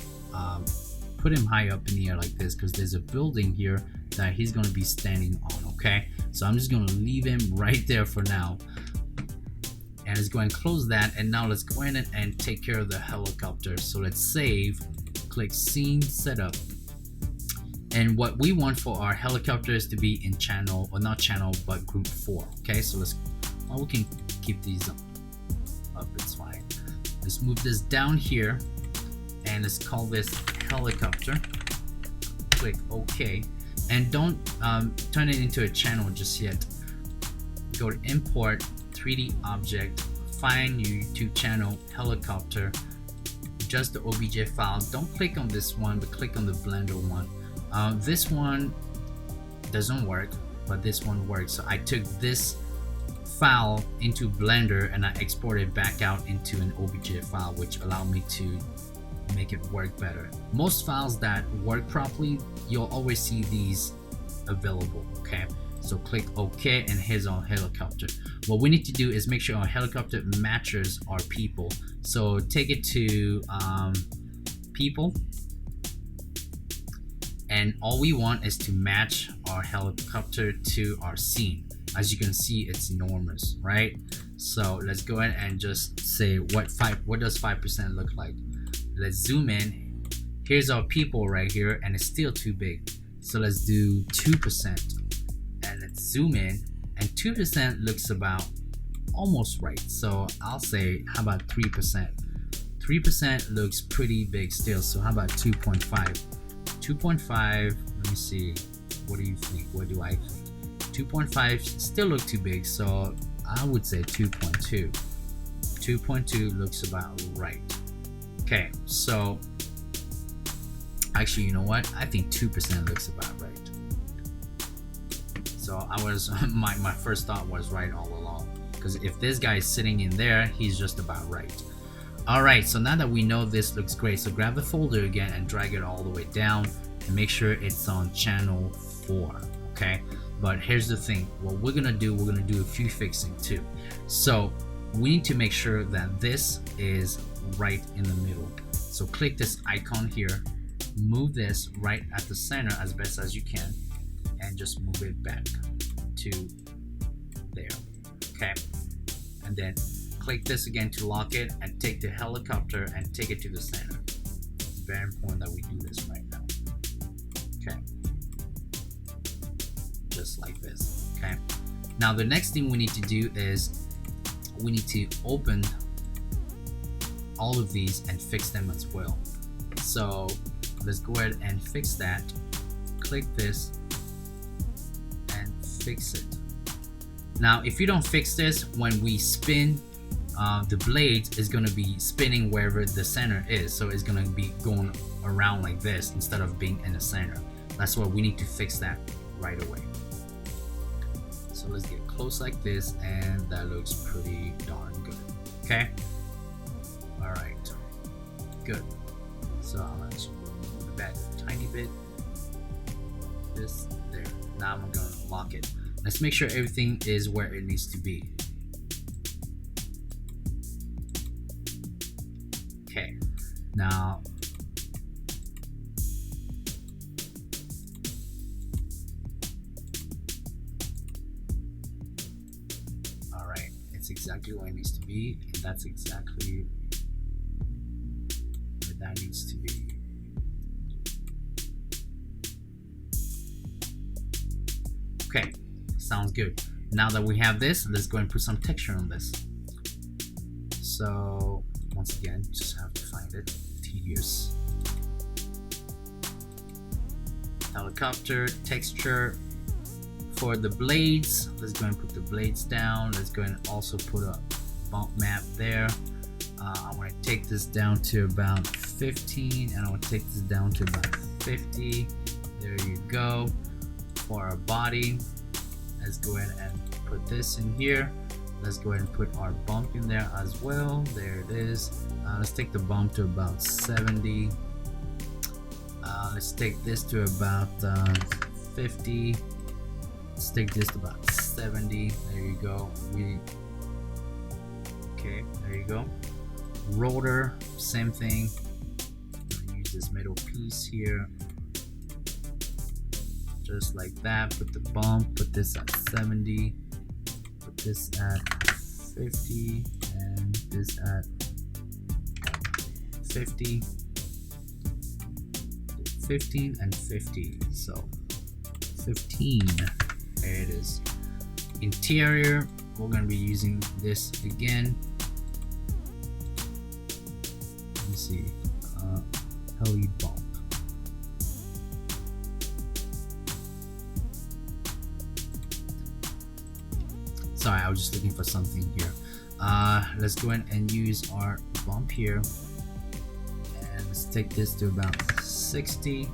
put him high up in the air like this because there's a building here that he's gonna be standing on. Okay, so I'm just gonna leave him right there for now, and let's go and close that. And now let's go in and take care of the helicopter. So let's save, click scene setup, and what we want for our helicopter is to be in channel, or not channel, but group 4. Okay, so let's, well, we can keep these up, it's fine. Let's move this down here and let's call this helicopter. Click OK, and don't turn it into a channel just yet. Go to import 3D object, find your YouTube channel helicopter, just the OBJ file. Don't click on this one, but click on the Blender one. This one doesn't work, but this one works. So I took this file into Blender and I exported back out into an OBJ file, which allowed me to make it work better. Most files that work properly, you'll always see these available. Okay, so click OK, and here's our helicopter. What we need to do is make sure our helicopter matches our people. So take it to people, and all we want is to match our helicopter to our scene. As you can see, it's enormous, right? So let's go ahead and just say what does 5% look like. Let's zoom in. Here's our people right here, and it's still too big. So let's do 2%, and let's zoom in, and 2% looks about almost right. So I'll say, how about 3%? 3% looks pretty big still. So how about 2.5? 2.5. Let me see. What do you think? What do I think? 2.5 still look too big, so I would say 2.2. 2.2 looks about right. Okay, so actually, you know what? I think 2% looks about right. So I was my first thought was right all along, because if this guy is sitting in there, he's just about right. All right, so now that we know this looks great, so grab the folder again and drag it all the way down and make sure it's on channel 4. Okay, but here's the thing. What we're gonna do a few fixing too. So we need to make sure that this is right in the middle. So click this icon here, move this right at the center as best as you can, and just move it back to there. Okay, and then click this again to lock it, and take the helicopter and take it to the center. It's very important that we do this right now. Okay, just like this. Okay, now the next thing we need to do is we need to open all of these and fix them as well. So let's go ahead and fix that. Click this and fix it. Now if you don't fix this, when we spin, the blade is going to be spinning wherever the center is, so it's going to be going around like this instead of being in the center. That's why we need to fix that right away. So let's get close like this, and that looks pretty darn good. Okay, all right, good. So I'll actually move back a tiny bit, this there. Now I'm going to lock it. Let's make sure everything is where it needs to be. Okay, now That's exactly where it needs to be, and that's exactly where that needs to be. Okay, sounds good. Now that we have this, let's go and put some texture on this. So once again, just have to find it. Tedious. Helicopter, texture. For the blades, let's go and put the blades down. Let's go and also put a bump map there. I want to take this down to about 15, and I want to take this down to about 50. There you go. For our body, let's go ahead and put this in here. Let's go ahead and put our bump in there as well. There it is. Let's take the bump to about 70. Let's take this to about 50. Let's take this to about 70. There you go. Okay, there you go. Rotor, same thing. I'm gonna use this middle piece here, just like that. Put the bump, put this at 70, put this at 50, and this at 50, 15 and 50. So 15. There it is. Interior, we're going to be using this again. Let me see. Heli bump. Sorry, I was just looking for something here. Let's go in and use our bump here. And let's take this to about 60,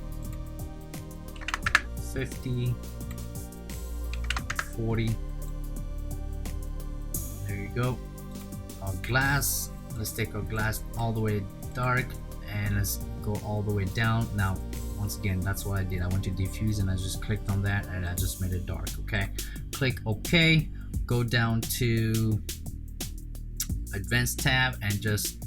50, 40. There you go. Our glass, let's take our glass all the way dark, and let's go all the way down. Now once again, that's what I did. I went to diffuse and I just clicked on that and I just made it dark. Okay, click OK, go down to advanced tab, and just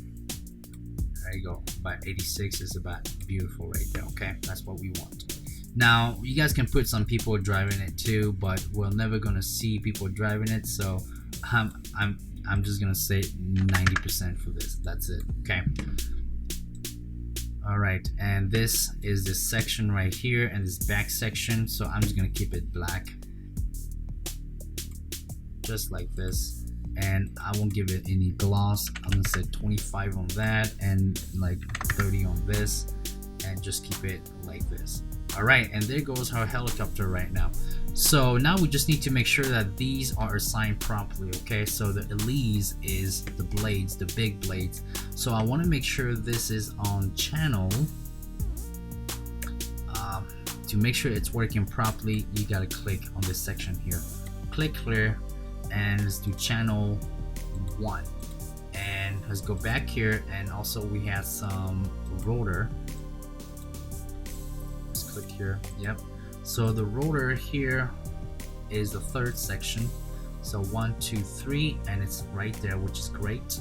there you go. About 86 is about beautiful right there. Okay, that's what we want. Now you guys can put some people driving it too, but we're never gonna see people driving it, so I'm just gonna say 90% for this. That's it. Okay. All right, and this is this section right here and this back section, so I'm just gonna keep it black, just like this, and I won't give it any gloss. I'm gonna say 25 on that and like 30 on this, and just keep it like this. All right, and there goes our helicopter right now. So now we just need to make sure that these are assigned properly. Okay, so the Elise is the blades, the big blades. So I want to make sure this is on channel. To make sure it's working properly, you got to click on this section here. Click clear, and let's do channel 1. And let's go back here, and also we have some rotor. Click here. Yep. So the rotor here is the third section. So 1, 2, 3, and it's right there, which is great.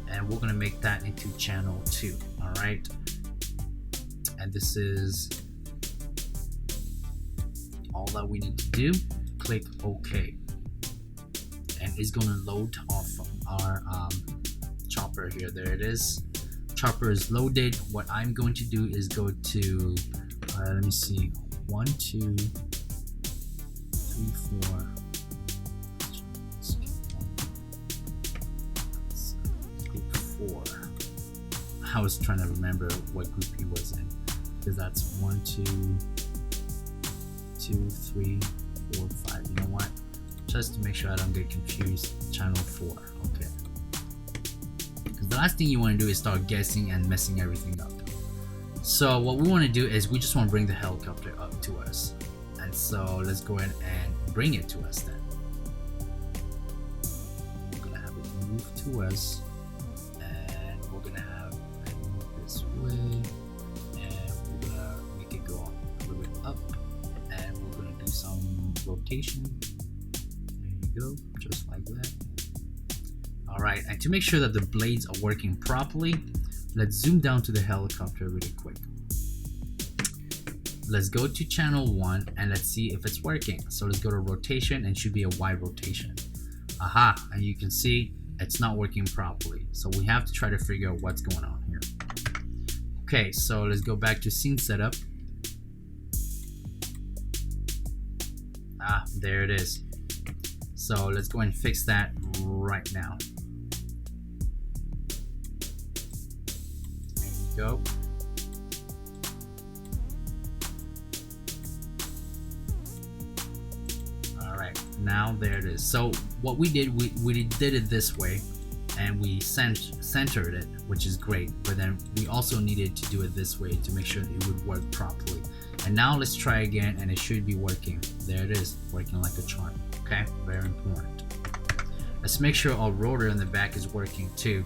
And we're gonna make that into channel 2. All right. And this is all that we need to do. Click OK, and it's gonna load off our chopper here. There it is. Chopper is loaded. What I'm going to do is go to let me see, 1, 2, 3, 4. Group 4. I was trying to remember what group he was in, because that's 1, 2, 2, 3, 4, 5. You know what? Just to make sure I don't get confused, channel 4. Okay. Because the last thing you want to do is start guessing and messing everything up. So what we want to do is we just want to bring the helicopter up to us, and so let's go ahead and bring it to us. Then we're gonna have it move to us, and we're gonna have it move this way, and we're gonna make it go a little bit up, and we're gonna do some rotation. There you go, just like that. All right, and to make sure that the blades are working properly, let's zoom down to the helicopter really quick. Let's go to channel 1 and let's see if it's working. So let's go to rotation, and should be a Y rotation. Aha, and you can see it's not working properly. So we have to try to figure out what's going on here. Okay, so let's go back to scene setup. Ah, there it is. So let's go and fix that right now. There you go. All right, now there it is. So what we did, we did it this way, and we centered it, which is great, but then we also needed to do it this way to make sure that it would work properly. And now let's try again, and it should be working. There it is, working like a charm. Okay, very important. Let's make sure our rotor in the back is working too.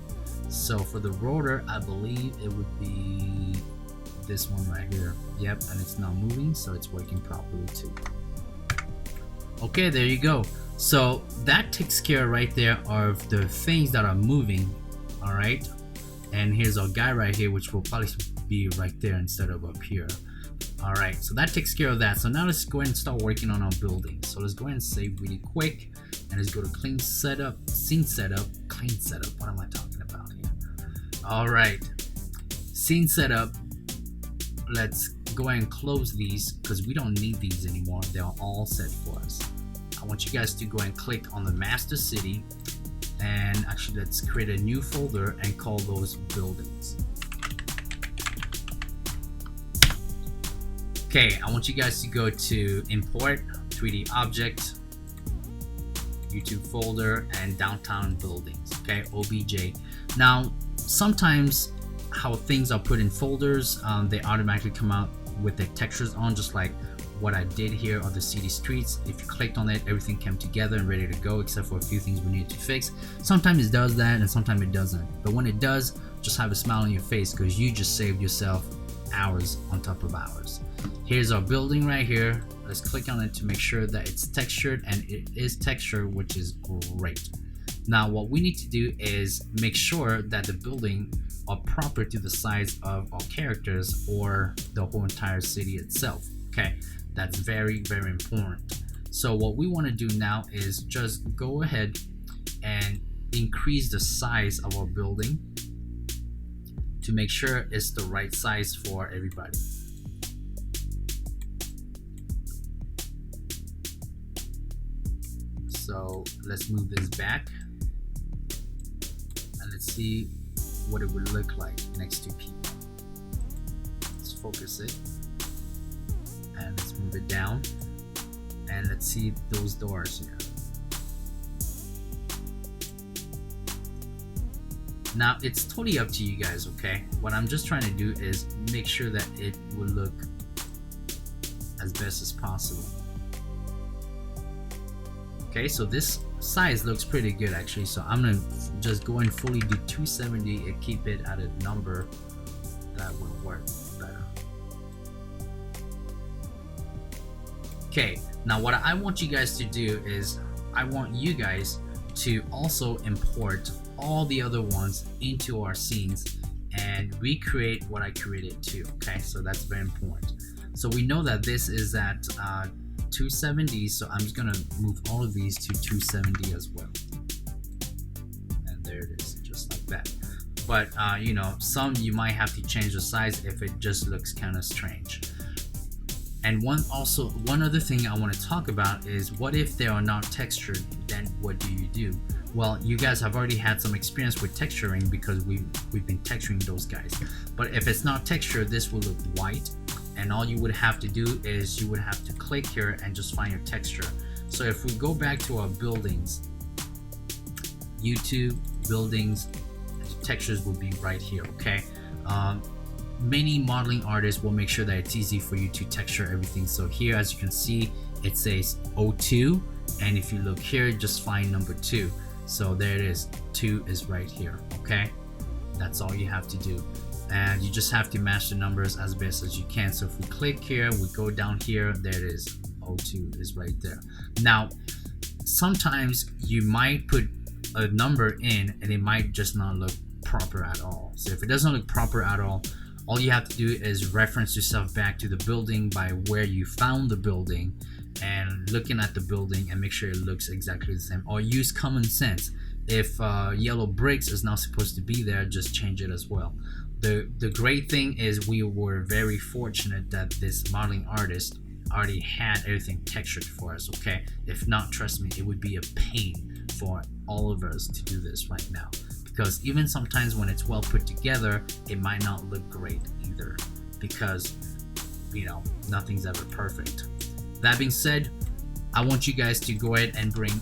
So for the rotor, I believe it would be this one right here. Yep, and it's not moving, so it's working properly too. Okay, there you go. So that takes care right there of the things that are moving. All right, and here's our guy right here, which will probably be right there instead of up here. All right, so that takes care of that. So now let's go ahead and start working on our building. So let's go ahead and save really quick, and let's go to clean setup, scene setup, clean setup. What am I talking about here? All right, scene setup. Let's go ahead and close these because we don't need these anymore. They're all set for us. I want you guys to go ahead and click on the master city, and actually let's create a new folder and call those buildings. Okay, I want you guys to go to import 3D object, YouTube folder, and downtown buildings. Okay, OBJ. Now sometimes how things are put in folders, they automatically come out with the textures on, just like what I did here on the city streets. If you clicked on it, everything came together and ready to go, except for a few things we needed to fix. Sometimes it does that, and sometimes it doesn't. But when it does, just have a smile on your face because you just saved yourself hours on top of hours. Here's our building right here. Let's click on it to make sure that it's textured, and it is textured, which is great. Now what we need to do is make sure that the building are proper to the size of our characters or the whole entire city itself. Okay, that's very, very important. So what we want to do now is just go ahead and increase the size of our building to make sure it's the right size for everybody. So let's move this back, and let's see what it would look like next to people. Let's focus it, and let's move it down, and let's see those doors here. Now it's totally up to you guys, okay? What I'm just trying to do is make sure that it will look as best as possible. Okay, so this size looks pretty good actually, so I'm gonna just go and fully do 270 and keep it at a number that will work better. Okay, now what I want you guys to do is I want you guys to also import all the other ones into our scenes and recreate what I created too. Okay, so that's very important. So we know that this is at 270, so I'm just gonna move all of these to 270 as well, and there it is, just like that. But you know, some you might have to change the size if it just looks kind of strange. And one other thing I want to talk about is, what if they are not textured? Then what do you do? Well, you guys have already had some experience with texturing because we've been texturing those guys. But if it's not textured, this will look white, and all you would have to do is you would have to click here and just find your texture. So if we go back to our buildings, YouTube buildings, textures will be right here. Okay, many modeling artists will make sure that it's easy for you to texture everything. So here, as you can see, it says 02, and if you look here, just find number 2. So there it is, 2 is right here. Okay, that's all you have to do, and you just have to match the numbers as best as you can. So if we click here, we go down here, there it is, 02 is right there. Now sometimes you might put a number in and it might just not look proper at all. So if it doesn't look proper at all you have to do is reference yourself back to the building by where you found the building, and looking at the building and make sure it looks exactly the same, or use common sense. If yellow bricks is not supposed to be there, just change it as well. The great thing is we were very fortunate that this modeling artist already had everything textured for us. Okay, if not, trust me, it would be a pain for all of us to do this right now, because even sometimes when it's well put together, it might not look great either, because nothing's ever perfect. That being said, I want you guys to go ahead and bring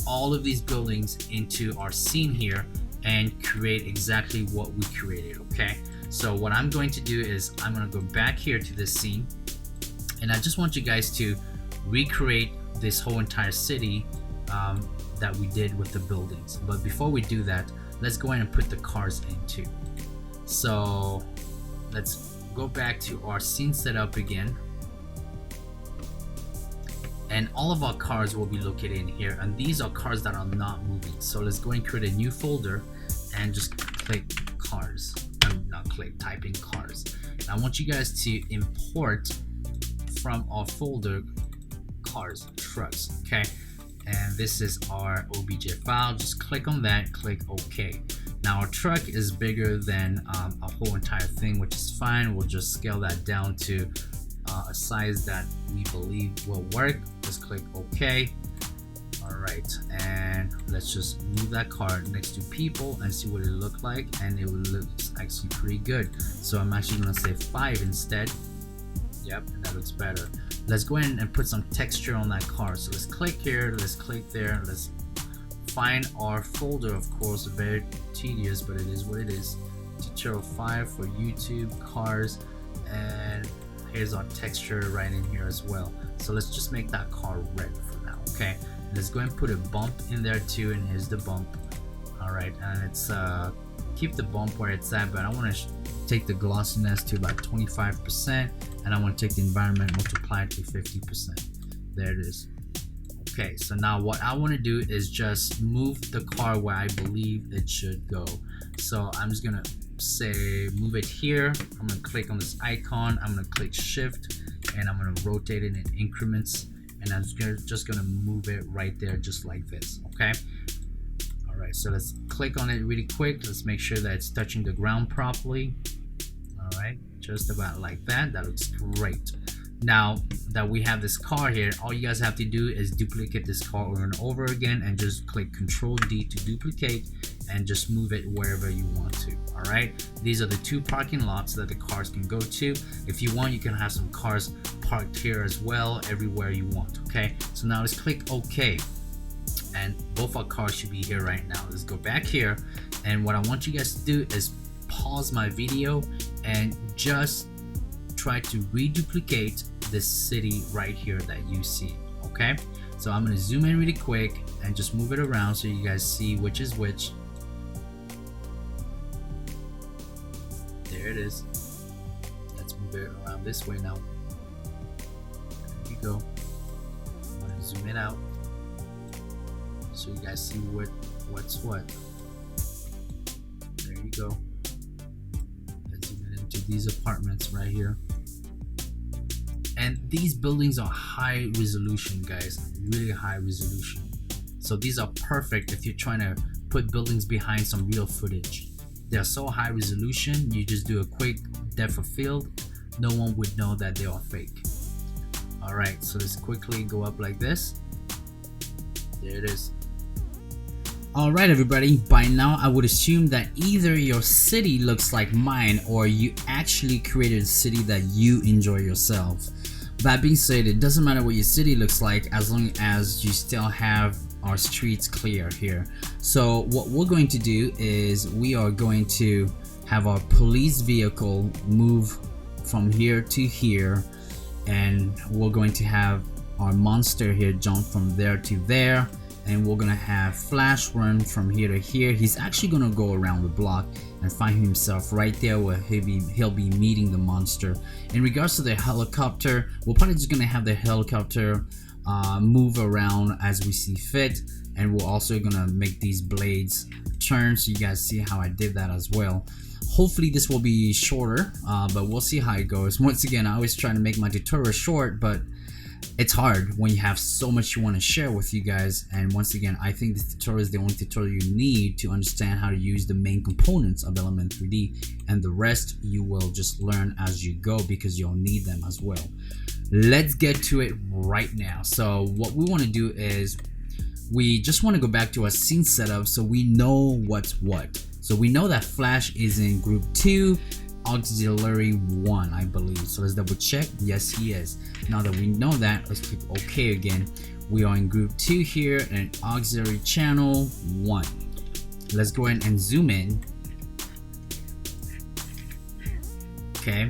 all of these buildings into our scene here and create exactly what we created. Okay, so what I'm going to do is I'm going to go back here to this scene, and I just want you guys to recreate this whole entire city that we did with the buildings. But before we do that, let's go ahead and put the cars in too. So let's go back to our scene setup again, and all of our cars will be located in here, and these are cars that are not moving. So let's go and create a new folder and just click cars. Type in cars. And I want you guys to import from our folder cars, trucks. Okay, and this is our OBJ file. Just click on that, click OK. Now our truck is bigger than a whole entire thing, which is fine. We'll just scale that down to a size that we believe will work. Just click OK. Alright, and let's just move that car next to people and see what it looks like, and it looks actually pretty good. So I'm actually going to say 5 instead. Yep, and that looks better. Let's go ahead and put some texture on that car. So let's click here, let's click there, let's find our folder. Of course, very tedious, but it is what it is. Tutorial 5 for YouTube, cars, and here's our texture right in here as well. So let's just make that car red for now. Okay, let's go and put a bump in there too, and here's the bump. All right, and it's keep the bump where it's at, but I want to take the glossiness to about 25%, and I want to take the environment, multiply it to 50%. There it is. Okay, so now what I want to do is just move the car where I believe it should go. So I'm just gonna say move it here. I'm gonna click on this icon, I'm gonna click shift, and I'm gonna rotate it in increments, and I'm just gonna move it right there just like this. Okay, all right, so let's click on it really quick. Let's make sure that it's touching the ground properly. All right, just about like that. That looks great. Now that we have this car here, all you guys have to do is duplicate this car over and over again, and just click Control D to duplicate and just move it wherever you want to. All right, these are the 2 parking lots that the cars can go to. If you want, you can have some cars parked here as well, everywhere you want. Okay, so now let's click OK, and both our cars should be here right now. Let's go back here, and what I want you guys to do is pause my video and just try to reduplicate this city right here that you see. Okay, so I'm going to zoom in really quick and just move it around so you guys see which is which. There it is. Let's move it around this way now. There you go. I'm going to zoom it out so you guys see what's what. There you go. Let's zoom it into these apartments right here. And these buildings are high resolution, guys, really high resolution. So these are perfect if you're trying to put buildings behind some real footage. They're so high resolution, you just do a quick depth of field, no one would know that they are fake. All right, so let's quickly go up like this. There it is. All right, everybody, by now I would assume that either your city looks like mine or you actually created a city that you enjoy yourself. That being said, it doesn't matter what your city looks like as long as you still have our streets clear here. So what we're going to do is we are going to have our police vehicle move from here to here, and we're going to have our monster here jump from there to there, and we're gonna have Flash run from here to here. He's actually gonna go around the block and find himself right there where he'll be meeting the monster. In regards to the helicopter, we're probably just gonna have the helicopter move around as we see fit, and we're also gonna make these blades turn so you guys see how I did that as well. Hopefully this will be shorter, but we'll see how it goes. Once again, I always try to make my tutorial short, but it's hard when you have so much you want to share with you guys. And once again, I think this tutorial is the only tutorial you need to understand how to use the main components of Element 3D, and the rest you will just learn as you go because you'll need them as well. Let's get to it right now. So what we want to do is we just want to go back to our scene setup so we know what's what. So we know that Flash is in group 2, auxiliary 1, I believe. So let's double check. Yes, he is. Now that we know that, let's click OK again. We are in group 2 here and auxiliary channel 1. Let's go ahead and zoom in. Okay,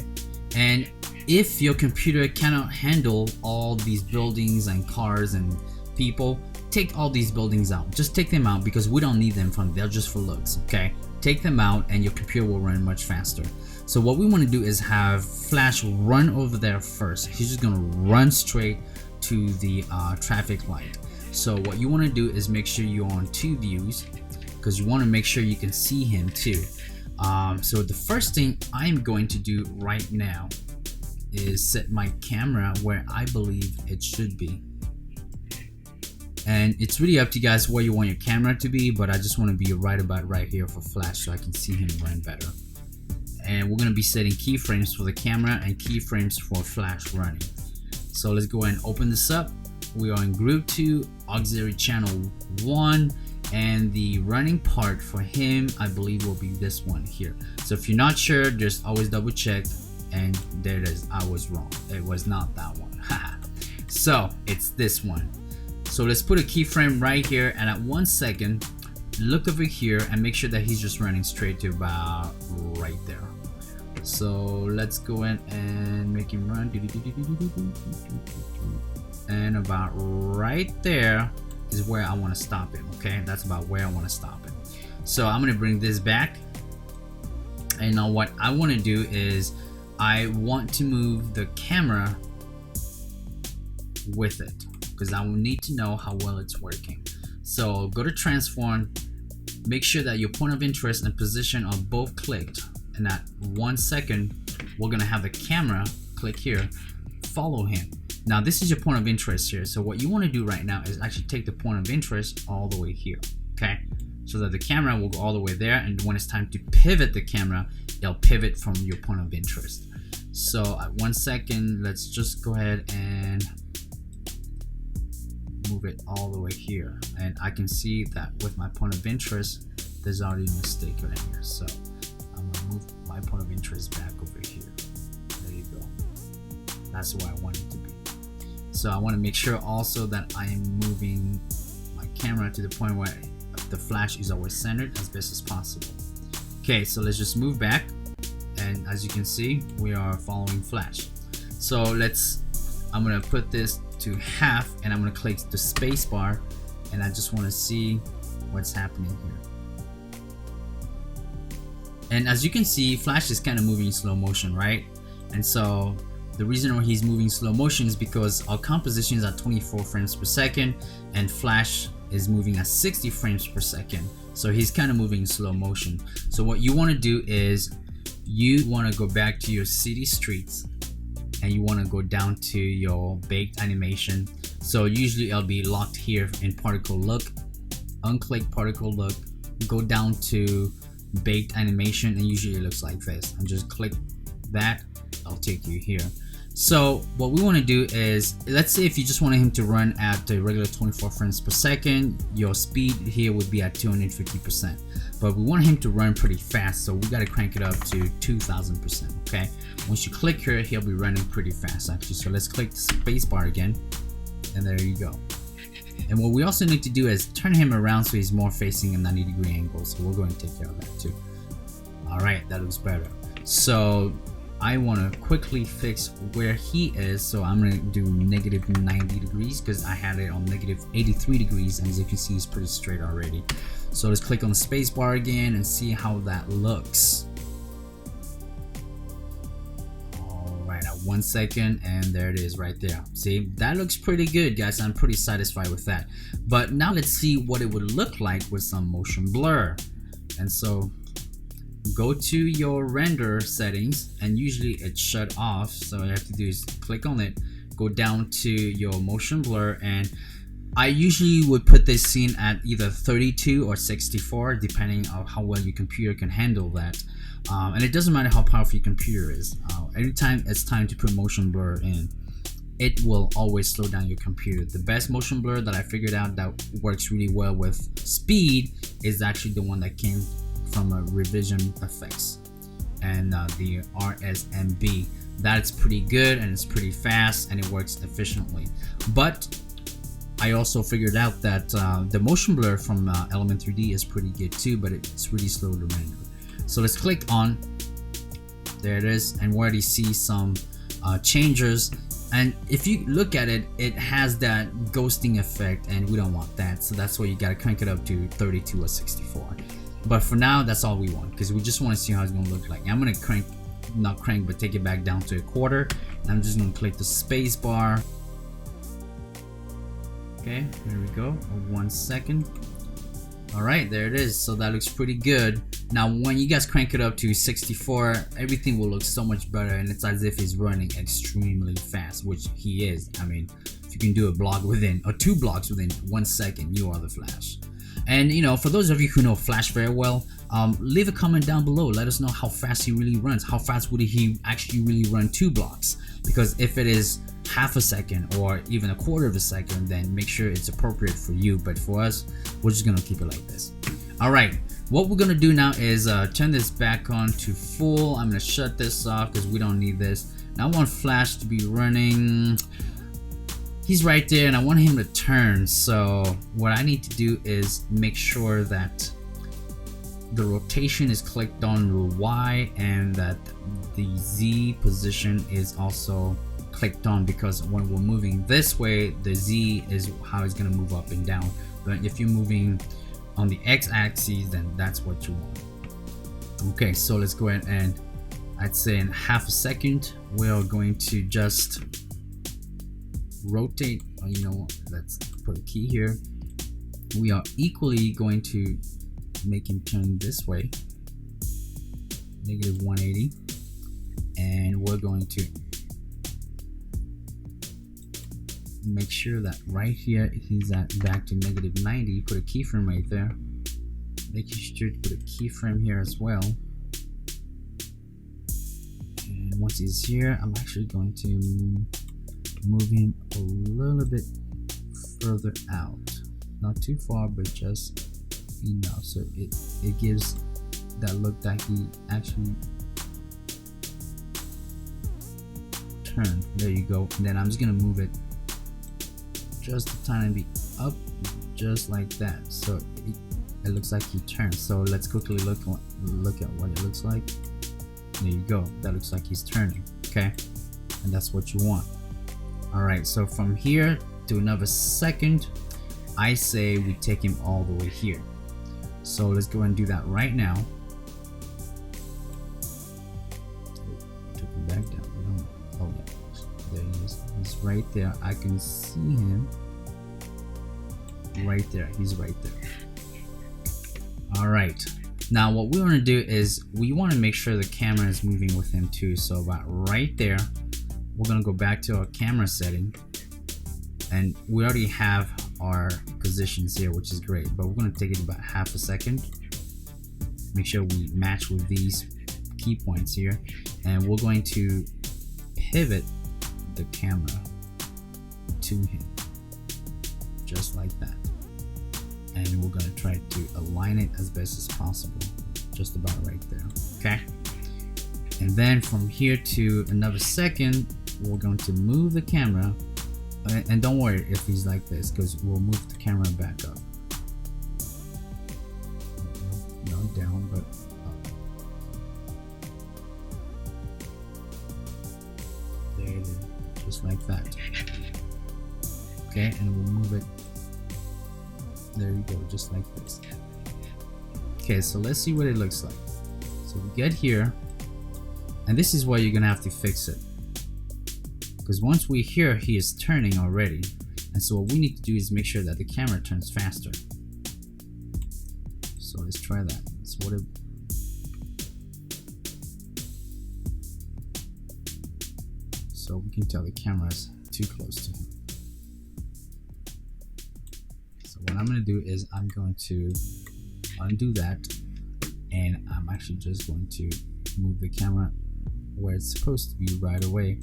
and if your computer cannot handle all these buildings and cars and people, take all these buildings out. Just take them out because we don't need them they're just for looks. Okay, take them out and your computer will run much faster. So what we want to do is have Flash run over there first. He's just gonna run straight to the traffic light. So what you want to do is make sure you're on 2 views because you want to make sure you can see him too. So the first thing I'm going to do right now is set my camera where I believe it should be. And it's really up to you guys where you want your camera to be, but I just want to be right about right here for Flash so I can see him run better. And we're going to be setting keyframes for the camera and keyframes for Flash running. So let's go ahead and open this up. We are in group 2, auxiliary channel 1, and the running part for him I believe will be this one here. So if you're not sure, just always double check, and there it is. I was wrong. It was not that one. So it's this one. So let's put a keyframe right here, and at 1 second look over here and make sure that he's just running straight to about right there. So let's go in and make him run, and about right there is where I want to stop him. Okay, that's about where I want to stop him. So I'm going to bring this back, and now what I want to do is I want to move the camera with it because I will need to know how well it's working. So go to transform, make sure that your point of interest and position are both clicked, and at 1 second we're gonna have the camera click here, follow him. Now this is your point of interest here, so what you want to do right now is actually take the point of interest all the way here, okay, so that the camera will go all the way there, and when it's time to pivot the camera, it'll pivot from your point of interest. So at 1 second, let's just go ahead and move it all the way here, and I can see that with my point of interest there's already a mistake right here, so I'm gonna move my point of interest back over here. There you go. That's where I want it to be. So I want to make sure also that I am moving my camera to the point where the Flash is always centered as best as possible. Okay, so let's just move back, and as you can see we are following Flash. So I'm gonna put this to half, and I'm gonna click the space bar, and I just want to see what's happening here. And as you can see, Flash is kind of moving in slow motion, right? And so the reason why he's moving slow motion is because our composition is at 24 frames per second and Flash is moving at 60 frames per second, so he's kind of moving in slow motion. So what you want to do is you want to go back to your city streets, and you want to go down to your baked animation. So usually it'll be locked here in particle look, unclick particle look, go down to baked animation, and usually it looks like this, and just click that, I'll take you here. So what we want to do is, let's say if you just wanted him to run at the regular 24 frames per second, your speed here would be at 250%, but we want him to run pretty fast, so we got to crank it up to 2000%. Okay, once you click here, he'll be running pretty fast actually. So let's click the space bar again, and there you go. And what we also need to do is turn him around so he's more facing a 90-degree angle, so we'll go and take care of that too. All right, that looks better. So I want to quickly fix where he is, so I'm going to do negative 90 degrees because I had it on negative 83 degrees, and as you can see, it's pretty straight already. So let's click on the space bar again and see how that looks. Alright, at 1 second, and there it is right there. See, that looks pretty good, guys. I'm pretty satisfied with that. But now let's see what it would look like with some motion blur. And so go to your render settings, and usually it's shut off, so all you have to do is click on it, go down to your motion blur, and I usually would put this scene at either 32 or 64 depending on how well your computer can handle that. And it doesn't matter how powerful your computer is. Every time it's time to put motion blur in, it will always slow down your computer. The best motion blur that I figured out that works really well with speed is actually the one that came from a Revision Effects, and the RSMB. That's pretty good and it's pretty fast and it works efficiently. But I also figured out that the motion blur from Element 3D is pretty good too, but it's really slow to render. So let's click on, there it is, and we already see some changes. And if you look at it, it has that ghosting effect, and we don't want that. So that's why you gotta crank it up to 32 or 64. But for now, that's all we want, because we just want to see how it's gonna look like. I'm gonna not crank, but take it back down to a quarter. And I'm just gonna click the space bar. Okay, there we go. 1 second. All right, there it is. So that looks pretty good. Now, when you guys crank it up to 64, everything will look so much better, and it's as if he's running extremely fast, which he is. I mean, if you can do a block within, or 2 blocks within 1 second, you are the Flash. And you know, for those of you who know Flash very well, leave a comment down below. Let us know how fast he really runs. How fast would he actually really run 2 blocks? Because if it is half a second or even a quarter of a second, then make sure it's appropriate for you. But for us, we're just gonna keep it like this. All right, what we're gonna do now is turn this back on to full. I'm gonna shut this off because we don't need this. Now I want Flash to be running. He's right there and I want him to turn. So what I need to do is make sure that the rotation is clicked on the Y and that the Z position is also clicked on, because when we're moving this way, the Z is how it's going to move up and down. But if you're moving on the X axis, then that's what you want. Okay, so let's go ahead and I'd say in half a second, we're going to just rotate. You know, let's put a key here. We are equally going to make him turn this way, -180, and we're going to make sure that right here he's at back to -90. Put a keyframe right there. Make sure to put a keyframe here as well. And once he's here, I'm actually going to move him a little bit further out, not too far, but just enough so it gives that look that he actually turned. There you go. And then I'm just gonna move it just a tiny bit up, just like that, so it looks like he turned. So let's quickly look at what it looks like. There you go. That looks like he's turning. Okay, and that's what you want. All right, so from here to another second, I say we take him all the way here. So let's go and do that right now. Took him back down. Oh yeah, there he is. He's right there. I can see him right there. He's right there. All right. Now what we want to do is we want to make sure the camera is moving with him too. So about right there, we're gonna go back to our camera setting, and we already have our positions here, which is great, but we're going to take it about half a second. Make sure we match with these key points here, and we're going to pivot the camera to him just like that, and we're going to try to align it as best as possible, just about right there. Okay, and then from here to another second, we're going to move the camera. And don't worry if he's like this, because we'll move the camera back up. Not down, but up. There it is, just like that. Okay, and we'll move it. There you go, just like this. Okay, so let's see what it looks like. So we get here, and this is where you're gonna have to fix it. Because once we're here, he is turning already, and so what we need to do is make sure that the camera turns faster. So let's try that. So we can tell the camera's too close to him. So what I'm going to do is I'm going to undo that, and I'm actually just going to move the camera where it's supposed to be right away.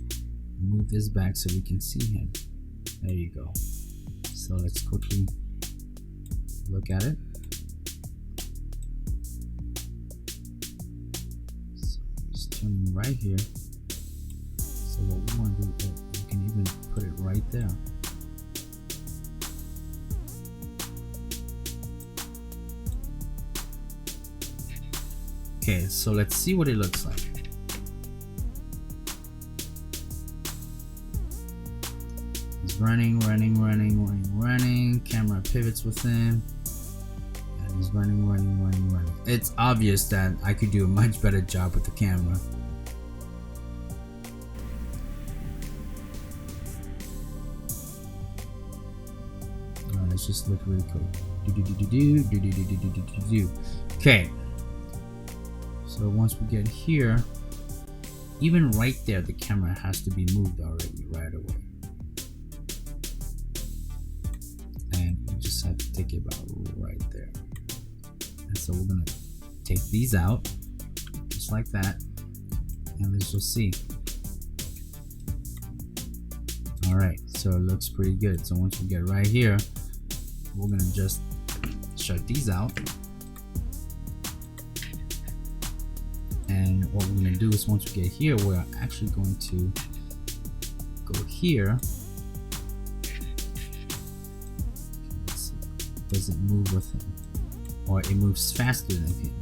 Move this back so we can see him. There you go. So let's quickly look at it. So just turning right here. So what we want to do is we can even put it right there. Okay, so let's see what it looks like. He's running. Camera pivots with him. And he's running. It's obvious that I could do a much better job with the camera. Alright, let's just look really cool. Okay. So once we get here, even right there, the camera has to be moved already right away. And you just have to take it about right there. And so we're gonna take these out, just like that. And let's just see. All right, so it looks pretty good. So once we get right here, we're gonna just shut these out. And what we're going to do is once we get here, we're actually going to go here. Let's see. Does it move with him? Or it moves faster than him?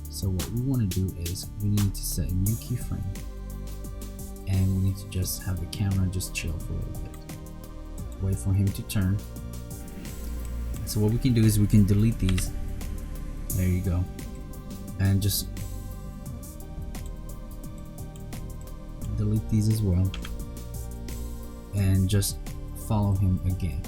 So what we want to do is we need to set a new keyframe. And we need to just have the camera just chill for a little bit. Wait for him to turn. So what we can do is we can delete these. There you go. And just delete these as well, and just follow him again.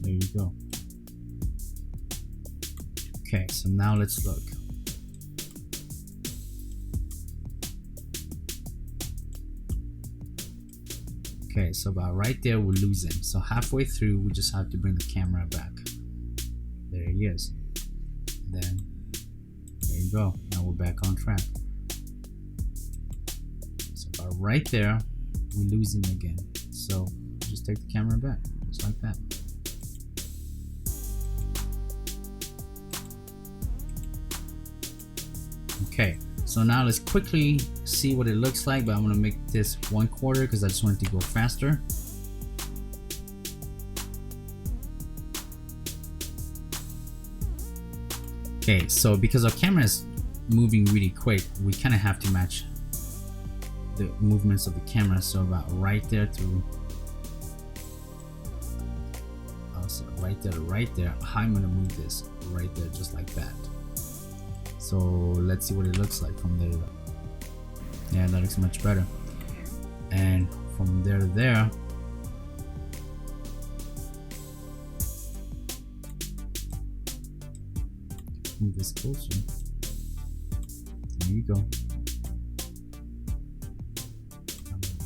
There you go. Okay, so now let's look. Okay, so about right there we're losing. So halfway through we just have to bring the camera back. There he is. Then there you go. Now we're back on track. So about right there, we lose him again. So just take the camera back, just like that. Okay, so now let's quickly see what it looks like, but I'm gonna make this 1/4 because I just want it to go faster. Okay, so because our camera is moving really quick, we kind of have to match the movements of the camera. So about right there through, so right there to right there, I'm gonna move this right there just like that. So let's see what it looks like from there. Yeah, that looks much better. And from there to there, move this closer. There you go.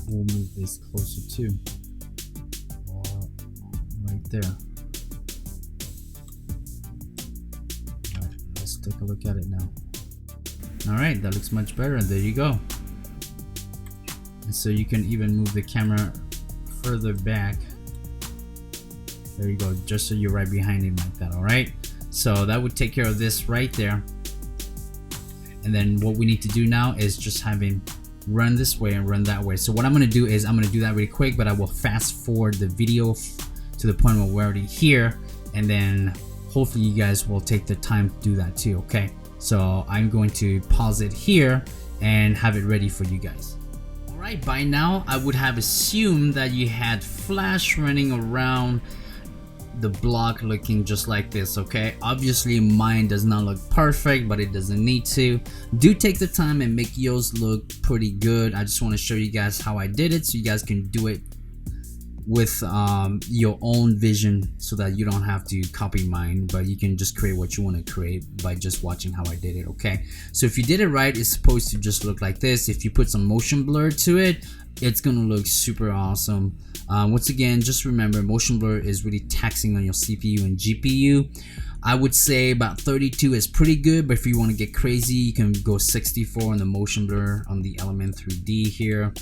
We'll move this closer too. Right there. Alright, let's take a look at it now. Alright, that looks much better. There you go. And so you can even move the camera further back. There you go, just so you're right behind him like that. Alright. So that would take care of this right there. And then what we need to do now is just have him run this way and run that way. So what I'm going to do is I'm going to do that really quick, but I will fast forward the video to the point where we're already here. And then hopefully you guys will take the time to do that too. Okay. So I'm going to pause it here and have it ready for you guys. Alright, by now I would have assumed that you had Flash running around the block looking just like this. Okay, obviously mine does not look perfect, but it doesn't need to. Do take the time and make yours look pretty good. I just want to show you guys how I did it so you guys can do it with your own vision so that you don't have to copy mine, but you can just create what you want to create by just watching how I did it. Okay, so if you did it right, it's supposed to just look like this. If you put some motion blur to it, it's gonna look super awesome. Once again, just remember, motion blur is really taxing on your CPU and GPU. I would say about 32 is pretty good, but if you want to get crazy, you can go 64 on the motion blur on the element 3D here,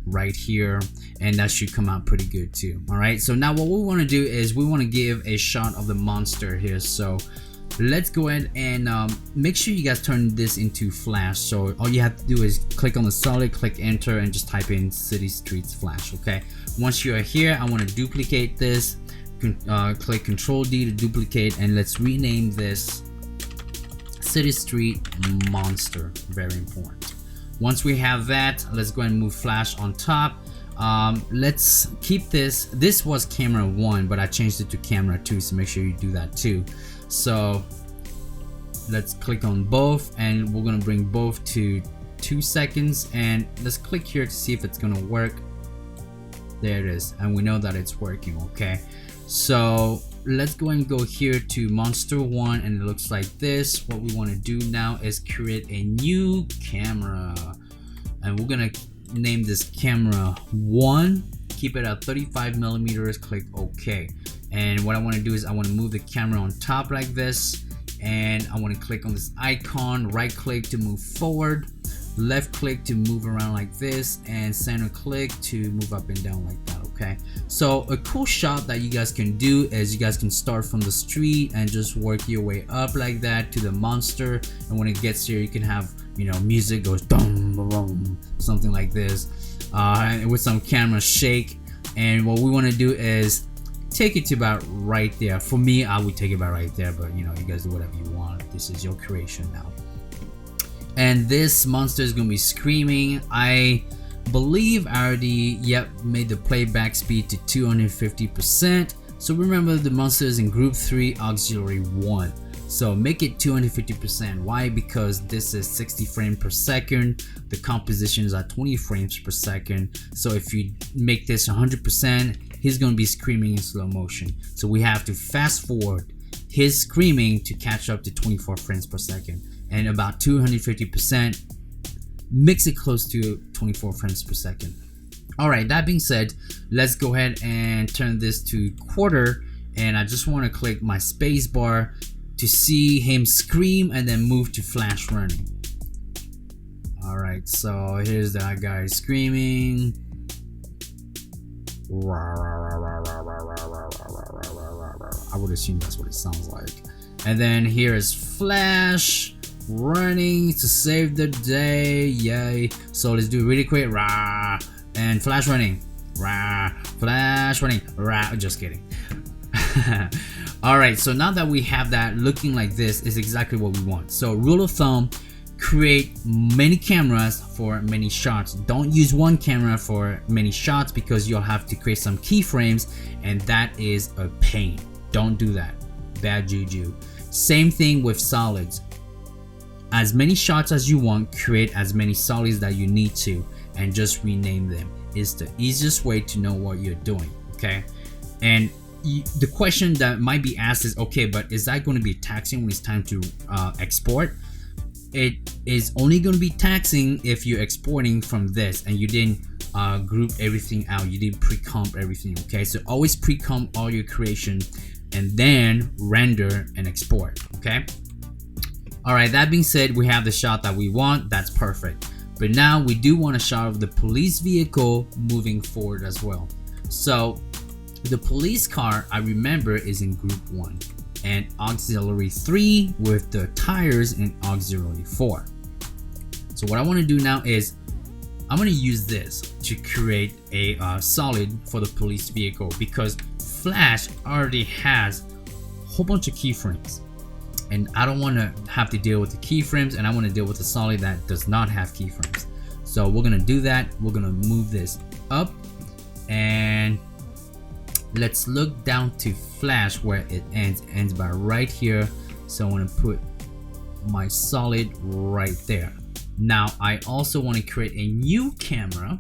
right here, and that should come out pretty good too. All right, so now what we want to do is we want to give a shot of the monster here. So let's go ahead and make sure you guys turn this into Flash. So all you have to do is click on the solid, click enter, and just type in city streets Flash. Okay, once you are here, I want to duplicate this. Click Control D to duplicate, and let's rename this City Street Monster. Very important. Once we have that, let's go ahead and move Flash on top. Let's keep this. This was camera 1, but I changed it to camera 2, so make sure you do that too. So let's click on both, and we're gonna bring both to 2 seconds, and let's click here to see if it's gonna work. There it is, and we know that it's working. Okay, so let's go and go here to monster 1, and it looks like this. What we want to do now is create a new camera, and we're gonna name this camera 1. Keep it at 35 millimeters. Click OK, and what I want to do is I want to move the camera on top like this, and I want to click on this icon, right click to move forward, left click to move around like this, and center click to move up and down like that. Okay, so a cool shot that you guys can do is you guys can start from the street and just work your way up like that to the monster, and when it gets here, you can have, you know, music goes boom boom, something like this, with some camera shake. And what we want to do is take it to about right there. For me, I would take it about right there, but you know, you guys do whatever you want. This is your creation now. And this monster is gonna be screaming. I believe I already made the playback speed to 250%. So remember, the monster is in group 3 auxiliary 1, so make it 250%. Why? Because this is 60 frames per second, the composition is at 20 frames per second. So if you make this 100%, he's gonna be screaming in slow motion, so we have to fast forward his screaming to catch up to 24 frames per second, and about 250%, mix it close to 24 frames per second. All right, that being said, let's go ahead and turn this to quarter, and I just want to click my space bar to see him scream and then move to Flash running. All right, so here's that guy screaming. I would assume that's what it sounds like. And then here is Flash running to save the day. Yay. So let's do it really quick. Rah, and Flash running. Rah, Flash running. Rah. Just kidding. All right, so now that we have that looking like this, is exactly what we want. So rule of thumb, create many cameras for many shots. Don't use one camera for many shots, because you'll have to create some keyframes, and that is a pain. Don't do that. Bad juju. Same thing with solids. As many shots as you want, create as many solids that you need to, and just rename them. It's the easiest way to know what you're doing. Okay, and the question that might be asked is, okay, but is that going to be taxing when it's time to export? It is only going to be taxing if you're exporting from this and you didn't group everything out, you didn't pre-comp everything. Okay, so always pre-comp all your creation and then render and export. Okay, all right, that being said, we have the shot that we want. That's perfect, but now we do want a shot of the police vehicle moving forward as well. So the police car, I remember, is in group 1 and auxiliary 3, with the tires in auxiliary 4. So what I want to do now is I'm going to use this to create a solid for the police vehicle, because Flash already has a whole bunch of keyframes, and I don't want to have to deal with the keyframes, and I want to deal with a solid that does not have keyframes. So we're going to do that. We're going to move this up, and let's look down to Flash where it ends by right here. So I want to put my solid right there. Now I also want to create a new camera,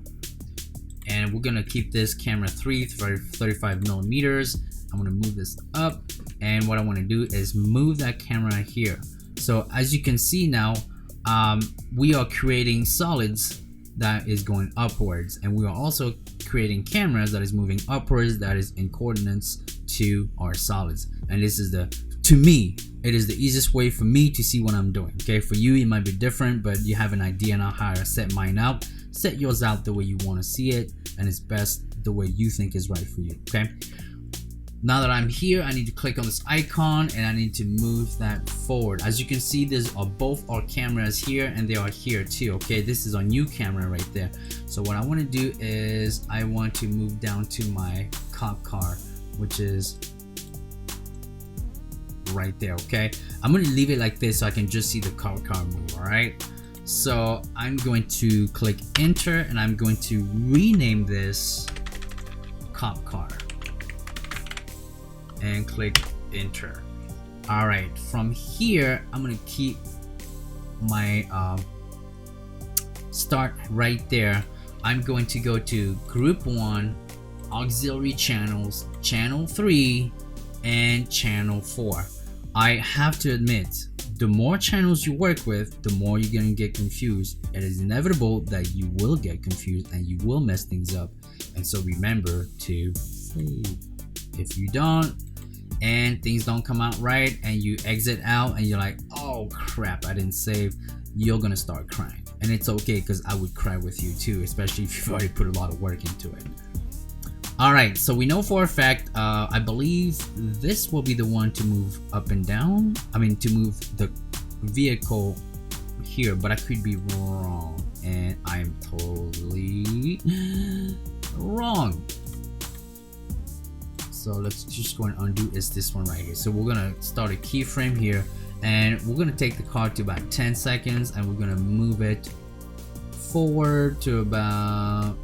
and we're gonna keep this camera 3 for 35 millimeters. I'm gonna move this up, and what I want to do is move that camera here. So as you can see now, we are creating solids that is going upwards, and we are also creating cameras that is moving upwards, that is in coordinates to our solids. And this is to me, it is the easiest way for me to see what I'm doing. Okay, for you it might be different, but you have an idea now how to set mine out. Set yours out the way you want to see it, and it's best the way you think is right for you. Okay, now that I'm here, I need to click on this icon and I need to move that forward. As you can see, these are both our cameras here, and they are here too. Okay, this is our new camera right there. So what I want to do is I want to move down to my cop car, which is right there. Okay, I'm going to leave it like this so I can just see the cop car move. All right, so I'm going to click enter, and I'm going to rename this cop car and click enter. All right, from here I'm gonna keep my start right there. I'm going to go to group 1, auxiliary channels, channel 3 and channel 4. I have to admit, the more channels you work with, the more you're gonna get confused. It is inevitable that you will get confused and you will mess things up, and so remember to save. If you don't, and things don't come out right, and you exit out and you're like, oh crap, I didn't save, you're gonna start crying. And it's okay, because I would cry with you too, especially if you've already put a lot of work into it. All right, so we know for a fact, I believe this will be the one to move up and down. I mean, to move the vehicle here, but I could be wrong, and I'm totally wrong. So let's just go and undo is this one right here. So we're gonna start a keyframe here, and we're gonna take the car to about 10 seconds, and we're gonna move it forward to about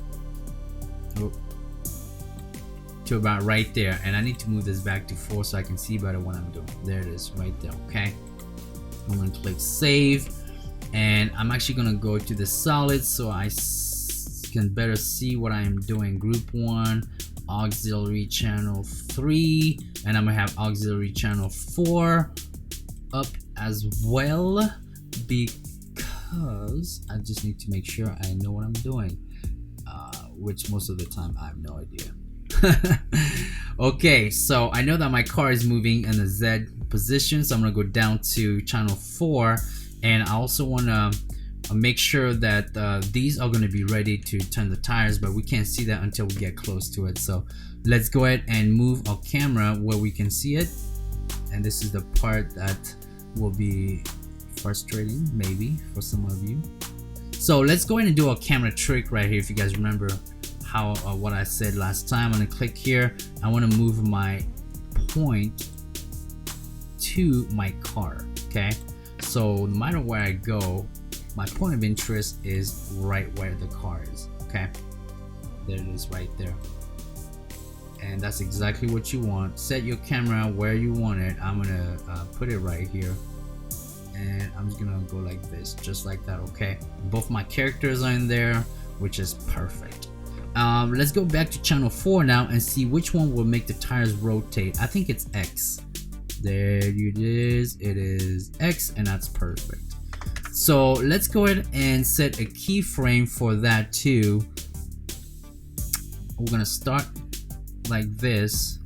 right there. And I need to move this back to 4 so I can see better what I'm doing. There it is right there. Okay, I'm gonna click save, and I'm actually gonna go to the solids so I can better see what I am doing. Group 1, auxiliary channel 3, and I'm gonna have auxiliary channel 4 up as well, because I just need to make sure I know what I'm doing, which most of the time I have no idea. Okay, so I know that my car is moving in the Z position, so I'm gonna go down to channel 4, and I also want to make sure that these are going to be ready to turn the tires, but we can't see that until we get close to it. So let's go ahead and move our camera where we can see it, and this is the part that will be frustrating maybe for some of you. So let's go ahead and do a camera trick right here. If you guys remember how what I said last time, I'm going to click here. I want to move my point to my car. Okay, so no matter where I go, my point of interest is right where the car is. Okay, there it is right there, and that's exactly what you want. Set your camera where you want it. I'm gonna put it right here, and I'm just gonna go like this, just like that. Okay, both my characters are in there, which is perfect. Let's go back to channel 4 now and see which one will make the tires rotate. I think it's X. There it is. It is X, and that's perfect. So let's go ahead and set a keyframe for that too. We're gonna start like this,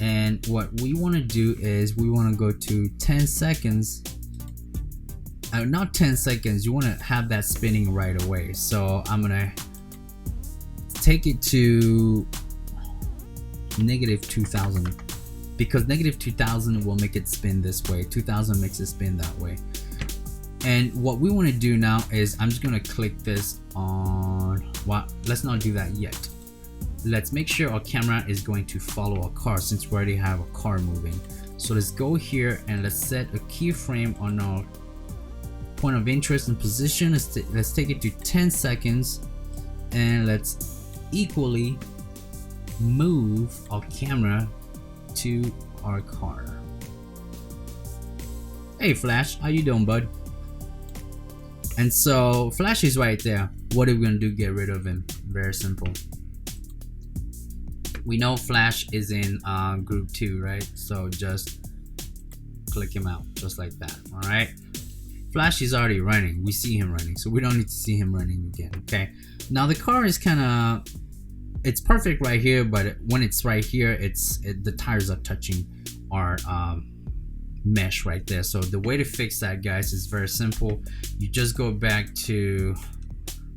and what we want to do is we want to go to 10 seconds. Not 10 seconds, you want to have that spinning right away. So I'm gonna take it to -2000, because -2000 will make it spin this way, 2000 makes it spin that way. And what we want to do now is I'm just going to click this on, well, let's not do that yet. Let's make sure our camera is going to follow a car, since we already have a car moving. So let's go here and let's set a keyframe on our point of interest and position. Let's take it to 10 seconds, and let's equally move our camera to our car. Hey Flash, how you doing, bud? And so Flash is right there. What are we gonna do? Get rid of him. Very simple. We know Flash is in group 2, right? So just click him out just like that. All right, Flash is already running. We see him running, so we don't need to see him running again. Okay, now the car is kind of, it's perfect right here, but when it's right here, the tires are touching our mesh right there. So the way to fix that, guys, is very simple. You just go back to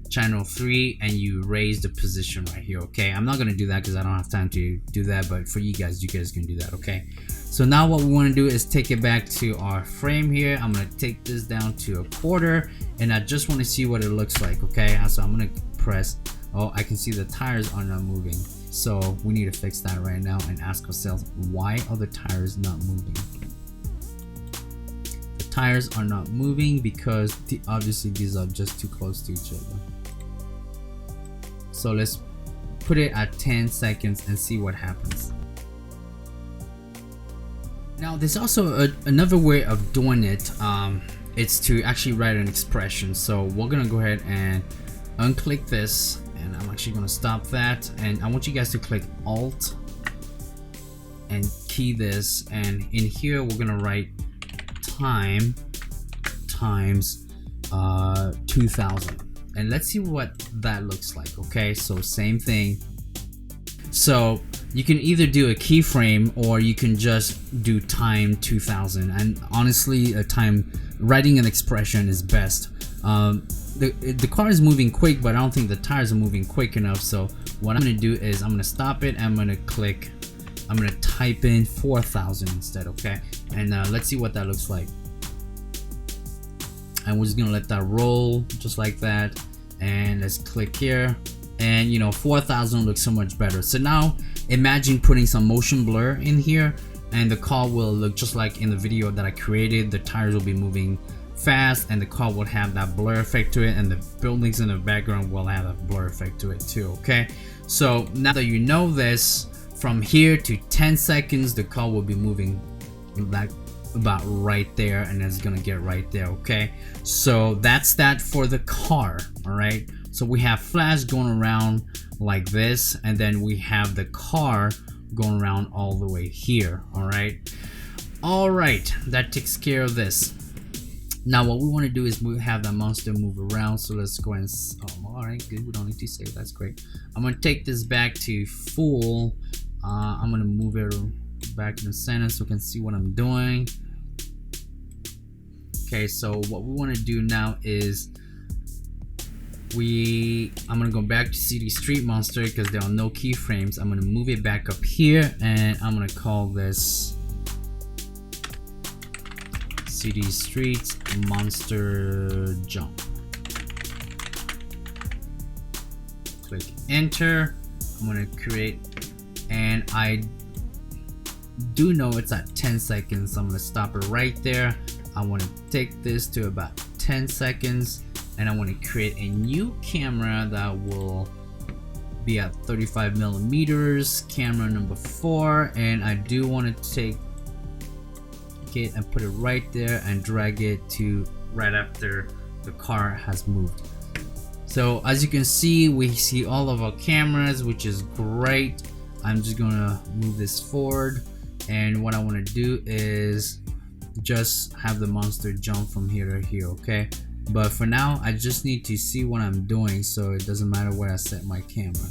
channel 3 and you raise the position right here. Okay, I'm not gonna do that because I don't have time to do that, but for you guys can do that. Okay, so now what we want to do is take it back to our frame here. I'm gonna take this down to 1/4, and I just want to see what it looks like. Okay, so I'm gonna press, oh, I can see the tires are not moving. So we need to fix that right now and ask ourselves, why are the tires not moving? The tires are not moving because obviously these are just too close to each other. So let's put it at 10 seconds and see what happens. Now there's also another way of doing it. It's to actually write an expression. So we're gonna go ahead and unclick this, and I'm actually gonna stop that, and I want you guys to click Alt and key this, and in here we're gonna write time times 2000, and let's see what that looks like. Okay, so same thing. So you can either do a keyframe or you can just do time 2000, and honestly writing an expression is best. The car is moving quick, but I don't think the tires are moving quick enough. So what I'm gonna do is I'm gonna stop it. I'm gonna type in 4000 instead. Okay, and let's see what that looks like. And we're just gonna let that roll just like that, and let's click here, and you know, 4000 looks so much better. So now imagine putting some motion blur in here, and the car will look just like in the video that I created. The tires will be moving fast, and the car will have that blur effect to it, and the buildings in the background will have a blur effect to it too. Okay, so now that you know this, from here to 10 seconds the car will be moving like about right there, and it's gonna get right there. Okay, so that's that for the car. All right, so we have Flash going around like this, and then we have the car going around all the way here. All right, that takes care of this. Now what we want to do is have that monster move around. So let's go and all right, good, we don't need to save. That's great. I'm gonna take this back to full. I'm gonna move it back in the center so we can see what I'm doing. Okay, so what we want to do now is I'm gonna go back to CD Street Monster because there are no keyframes. I'm gonna move it back up here, and I'm gonna call this CD Street Monster Jump. Click enter. I'm gonna create, and I do know it's at 10 seconds, so I'm gonna stop it right there. I want to take this to about 10 seconds, and I want to create a new camera that will be at 35 millimeters, camera number 4, and I do want to take it and put it right there and drag it to right after the car has moved. So as you can see, we see all of our cameras, which is great. I'm just gonna move this forward, and what I want to do is just have the monster jump from here to here. Okay, but for now I just need to see what I'm doing, so it doesn't matter where I set my camera.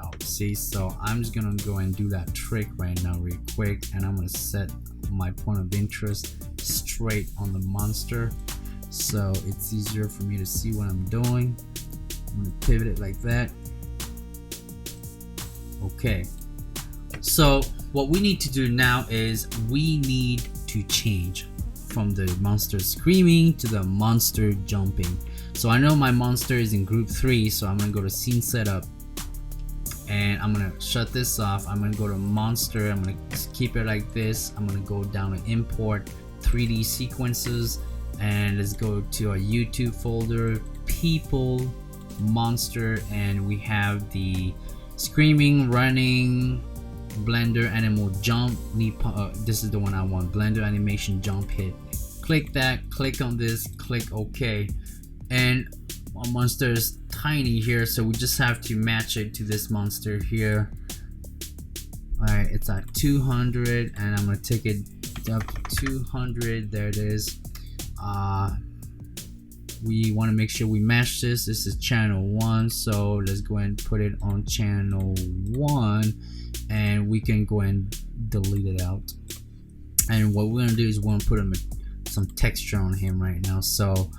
Oh, see, so I'm just gonna go and do that trick right now real quick, and I'm gonna set my point of interest straight on the monster so it's easier for me to see what I'm doing. I'm gonna pivot it like that. Okay, so what we need to do now is we need to change from the monster screaming to the monster jumping. So I know my monster is in group 3, so I'm gonna go to scene setup, and I'm gonna shut this off. I'm gonna go to monster, I'm gonna keep it like this. I'm gonna go down to import 3D sequences, and let's go to our YouTube folder, people, monster, and we have the screaming, running, blender animal jump. This is the one I want, blender animation jump hit. Click that, click on this, click OK, and our monster's tiny here, so we just have to match it to this monster here. Alright, it's at 200 and I'm gonna take it up to 200. There it is. We want to make sure we match this. This is channel 1, so let's go ahead and put it on channel 1, and we can go and delete it out. And what we're gonna do is we're gonna put some texture on him right now. So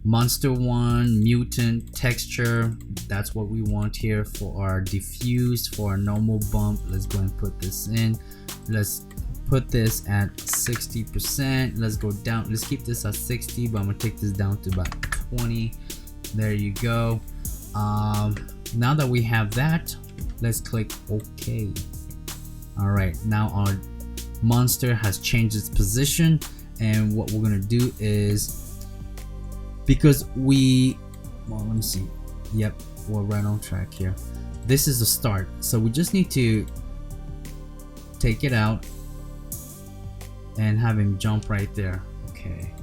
monster 1 mutant texture, that's what we want here for our diffuse. For our normal bump, let's go and put this in. Let's put this at 60%. Let's go down, let's keep this at 60, but I'm gonna take this down to about 20. There you go. Now that we have that, let's click OK. All right, now our monster has changed its position, and what we're gonna do is, because well, let me see, yep, we're right on track here. This is the start, so we just need to take it out and have him jump right there. Okay.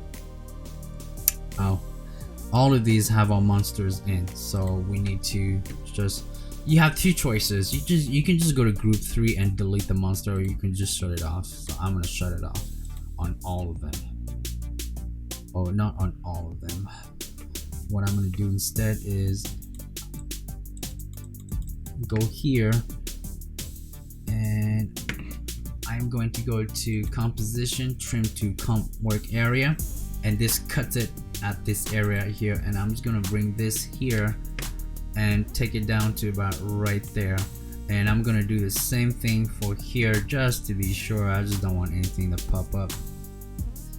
Oh, all of these have our monsters in, so we need to just, you have two choices. You can just go to group 3 and delete the monster, or you can just shut it off. So I'm gonna shut it off on all of them. Oh, not on all of them. What I'm gonna do instead is go here, and I'm going to go to composition, trim to comp work area, and this cuts it at this area here, and I'm just gonna bring this here and take it down to about right there. And I'm gonna do the same thing for here, just to be sure. I just don't want anything to pop up.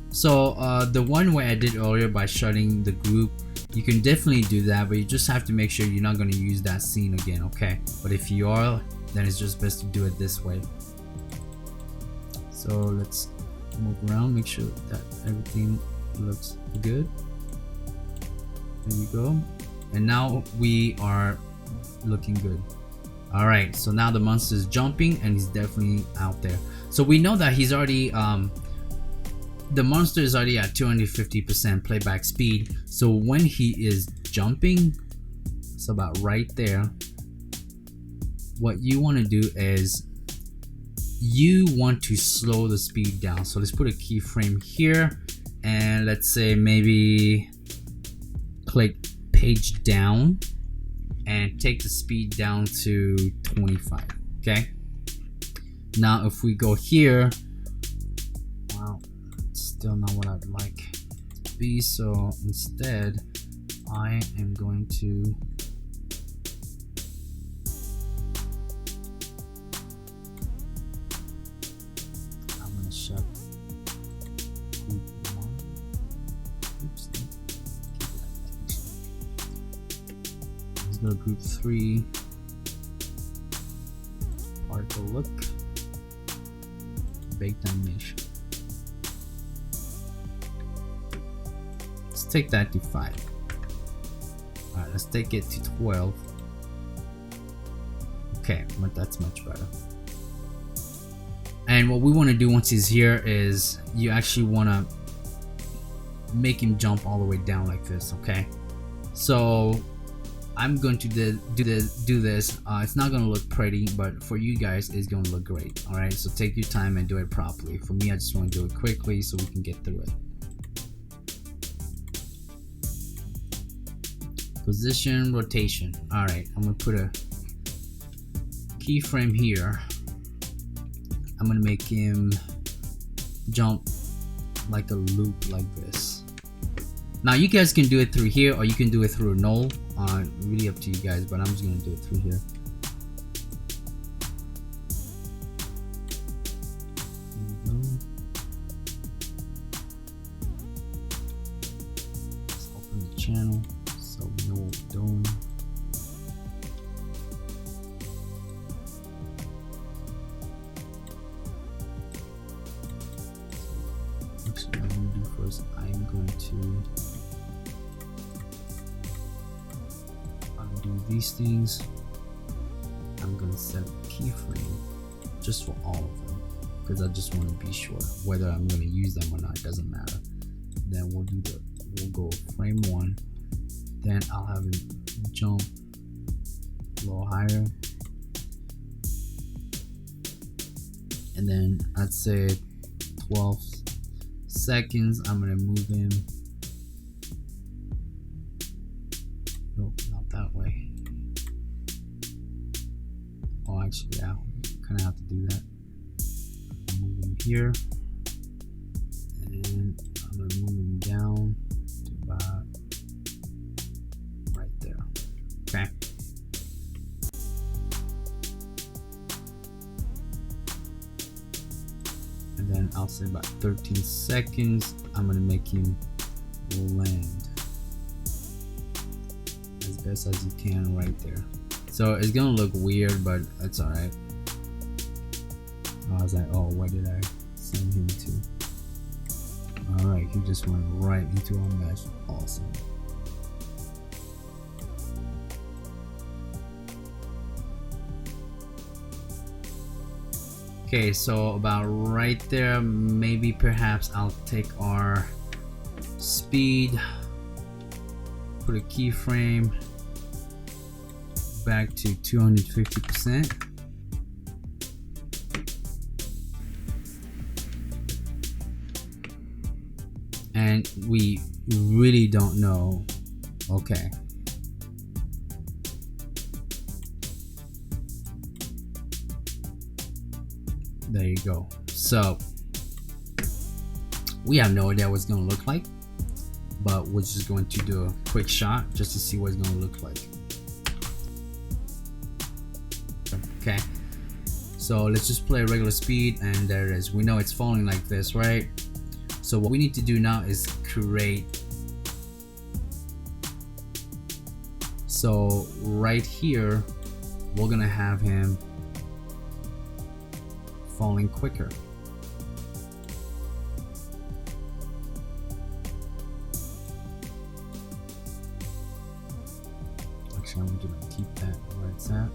So the one way I did earlier by shutting the group, you can definitely do that, but you just have to make sure you're not going to use that scene again, okay? But if you are, then it's just best to do it this way. So let's move around, make sure that everything looks good. There you go. And now we are looking good. All right, so now the monster is jumping and he's definitely out there. So we know that he's already the monster is already at 250% playback speed. So when he is jumping, it's about right there. What you want to do is you want to slow the speed down. So let's put a keyframe here, and let's say maybe click page down and take the speed down to 25. Okay, now if we go here, wow, it's still not what I'd like it to be, so instead I am going to shut group 1. Oops, let's go to group 3. Particle look, baked animation. Let's take that to 5. Alright, let's take it to 12. Okay, but that's much better. And what we want to do once he's here is you actually want to make him jump all the way down like this. Okay, so I'm going to do this. It's not going to look pretty, but for you guys it's going to look great. All right, so take your time and do it properly. For me, I just want to do it quickly so we can get through it. Position, rotation. All right, I'm going to put a keyframe here. I'm gonna make him jump like a loop like this. Now you guys can do it through here, or you can do it through null. Really up to you guys, but I'm just gonna do it through here. Let's open the channel so we know what we're doing. What I'm going to do first, I'm going to undo these things. I'm going to set a keyframe just for all of them, because I just want to be sure whether I'm going to use them or not. It doesn't matter. Then we'll go frame 1. Then I'll have him jump a little higher, and then I'd say 12 seconds. I'm gonna move him. Nope, not that way. Oh, actually, yeah, kind of have to do that. Move him here, and I'm gonna move him down to about right there. Okay. And then I'll say about 13 seconds. I'm gonna make him land as best as you can right there. So it's gonna look weird, but it's alright. I was like, oh, where did I send him to? Alright, he just went right into our mesh. Awesome. Okay, so about right there, maybe perhaps I'll take our speed, put a keyframe back to 250%. And we really don't know. Okay. There you go. So we have no idea what it's gonna look like, but we're just going to do a quick shot just to see what it's gonna look like. Okay, so let's just play regular speed, and there it is. We know it's falling like this, right? So what we need to do now is create. So right here, we're gonna have him falling quicker. Actually, I'm gonna keep that where it's at.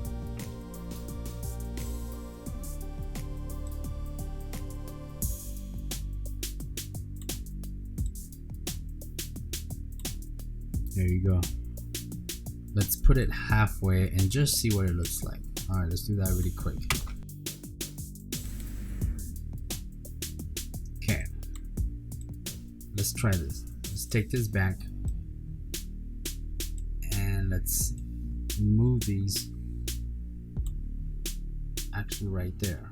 There you go. Let's put it halfway and just see what it looks like. All right, let's do that really quick. Okay, let's try this. Let's take this back and let's move these actually right there.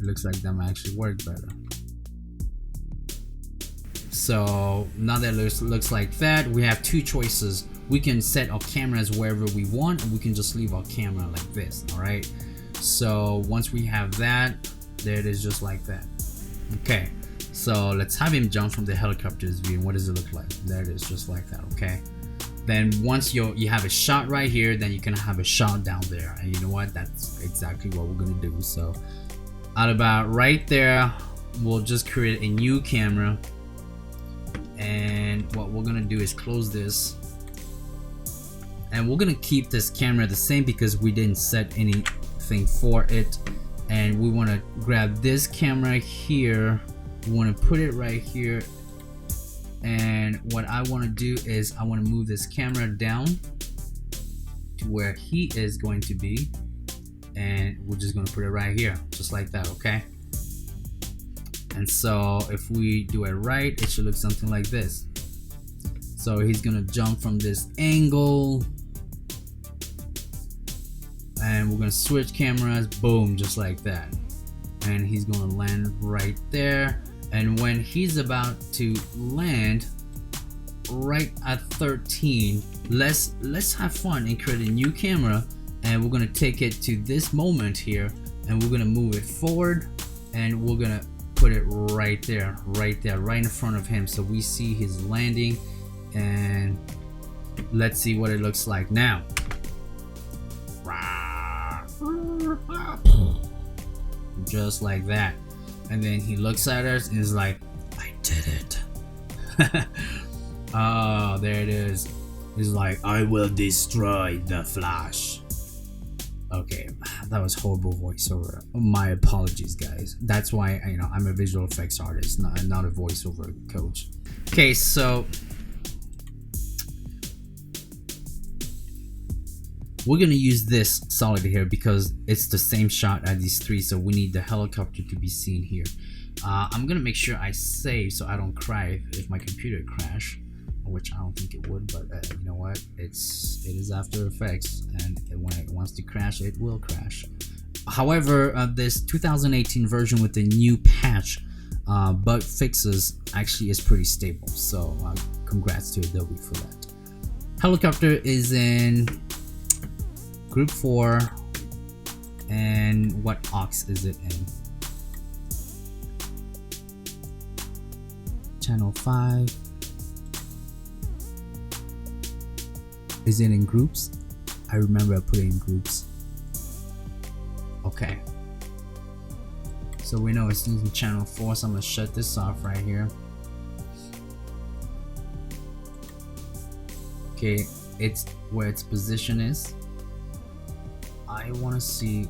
It looks like that might actually work better. So now that it looks like that, we have two choices. We can set our cameras wherever we want, and we can just leave our camera like this. All right, so once we have that, there it is, just like that. Okay, so let's have him jump from the helicopter's view. And what does it look like? There it is, just like that. Okay, then once you have a shot right here, then you can have a shot down there, and you know what, that's exactly what we're gonna do. So at about right there, we'll just create a new camera, and what we're gonna do is close this, and we're gonna keep this camera the same because we didn't set anything for it. And we want to grab this camera here, we want to put it right here, and what I want to do is I want to move this camera down to where he is going to be, and we're just going to put it right here, just like that. Okay, and so if we do it right, it should look something like this. So he's gonna jump from this angle, and we're gonna switch cameras, boom, just like that, and he's gonna land right there. And when he's about to land right at 13, let's have fun and create a new camera, and we're gonna take it to this moment here, and we're gonna move it forward, and we're gonna put it right there, right in front of him, so we see his landing. And let's see what it looks like now. Just like that. And then he looks at us and is like, I did it. Oh, there it is. He's like, I will destroy the Flash. Okay, that was horrible voiceover. My apologies, guys. That's why I'm a visual effects artist, not a voiceover coach. Okay, so we're gonna use this solid here because it's the same shot as these three, so we need the helicopter to be seen here. I'm gonna make sure I save so I don't cry if my computer crash, which I don't think it would, but you know what, it is After Effects, and when it wants to crash, it will crash. However, this 2018 version with the new patch bug fixes actually is pretty stable, so congrats to Adobe for that. Helicopter is in group 4, and what aux is it in? Channel 5. Is it in groups? I remember I put it in groups. Okay. So we know it's using channel 4, so I'm gonna shut this off right here. Okay, it's where its position is. I wanna see,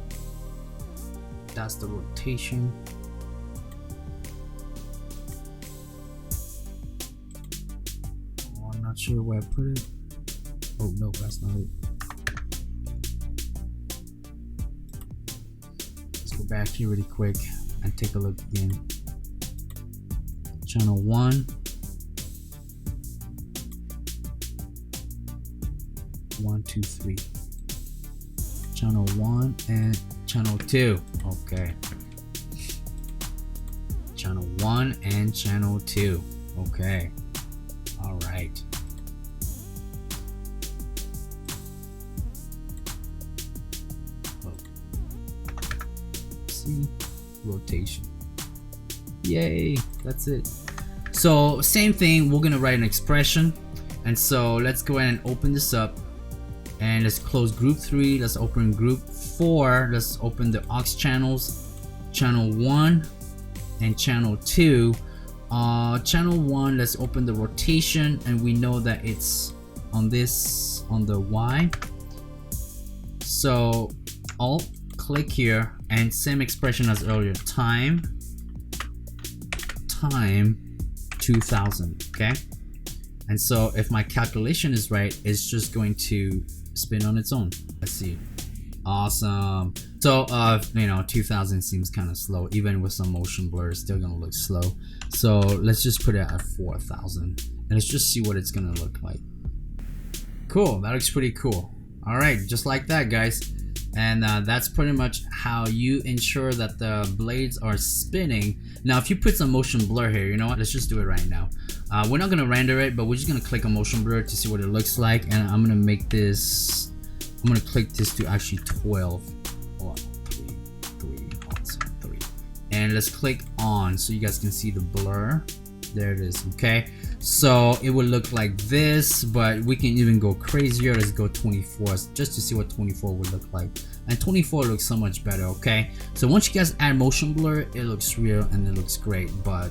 that's the rotation. Oh, I'm not sure where I put it. Oh no, that's not it. Let's go back here really quick and take a look again. Channel 1. 1, 2, 3. Channel 1 and channel 2. Okay. Channel 1 and channel 2. Okay. All right. Rotation. Yay, that's it. So same thing, we're gonna write an expression, and so let's go ahead and open this up, and let's close group 3. Let's open group 4. Let's open the aux channels, channel 1 and channel 2. Channel 1, let's open the rotation, and we know that it's on the Y, so Alt click here, and same expression as earlier, time 2000. Okay, and so if my calculation is right, it's just going to spin on its own. Let's see. Awesome. So 2000 seems kind of slow, even with some motion blur. It's still gonna look slow, so let's just put it at 4000, and let's just see what it's gonna look like. Cool, that looks pretty cool. All right, just like that, guys. And that's pretty much how you ensure that the blades are spinning. Now if you put some motion blur here, you know what, let's just do it right now. We're not gonna render it, but we're just gonna click on motion blur to see what it looks like, and I'm gonna click this to actually 12. Oh, 3, and let's click on so you guys can see the blur. There it is. Okay, so it would look like this, but we can even go crazier. Let's go 24 just to see what 24 would look like, and 24 looks so much better. Okay, so once you guys add motion blur, it looks real and it looks great, but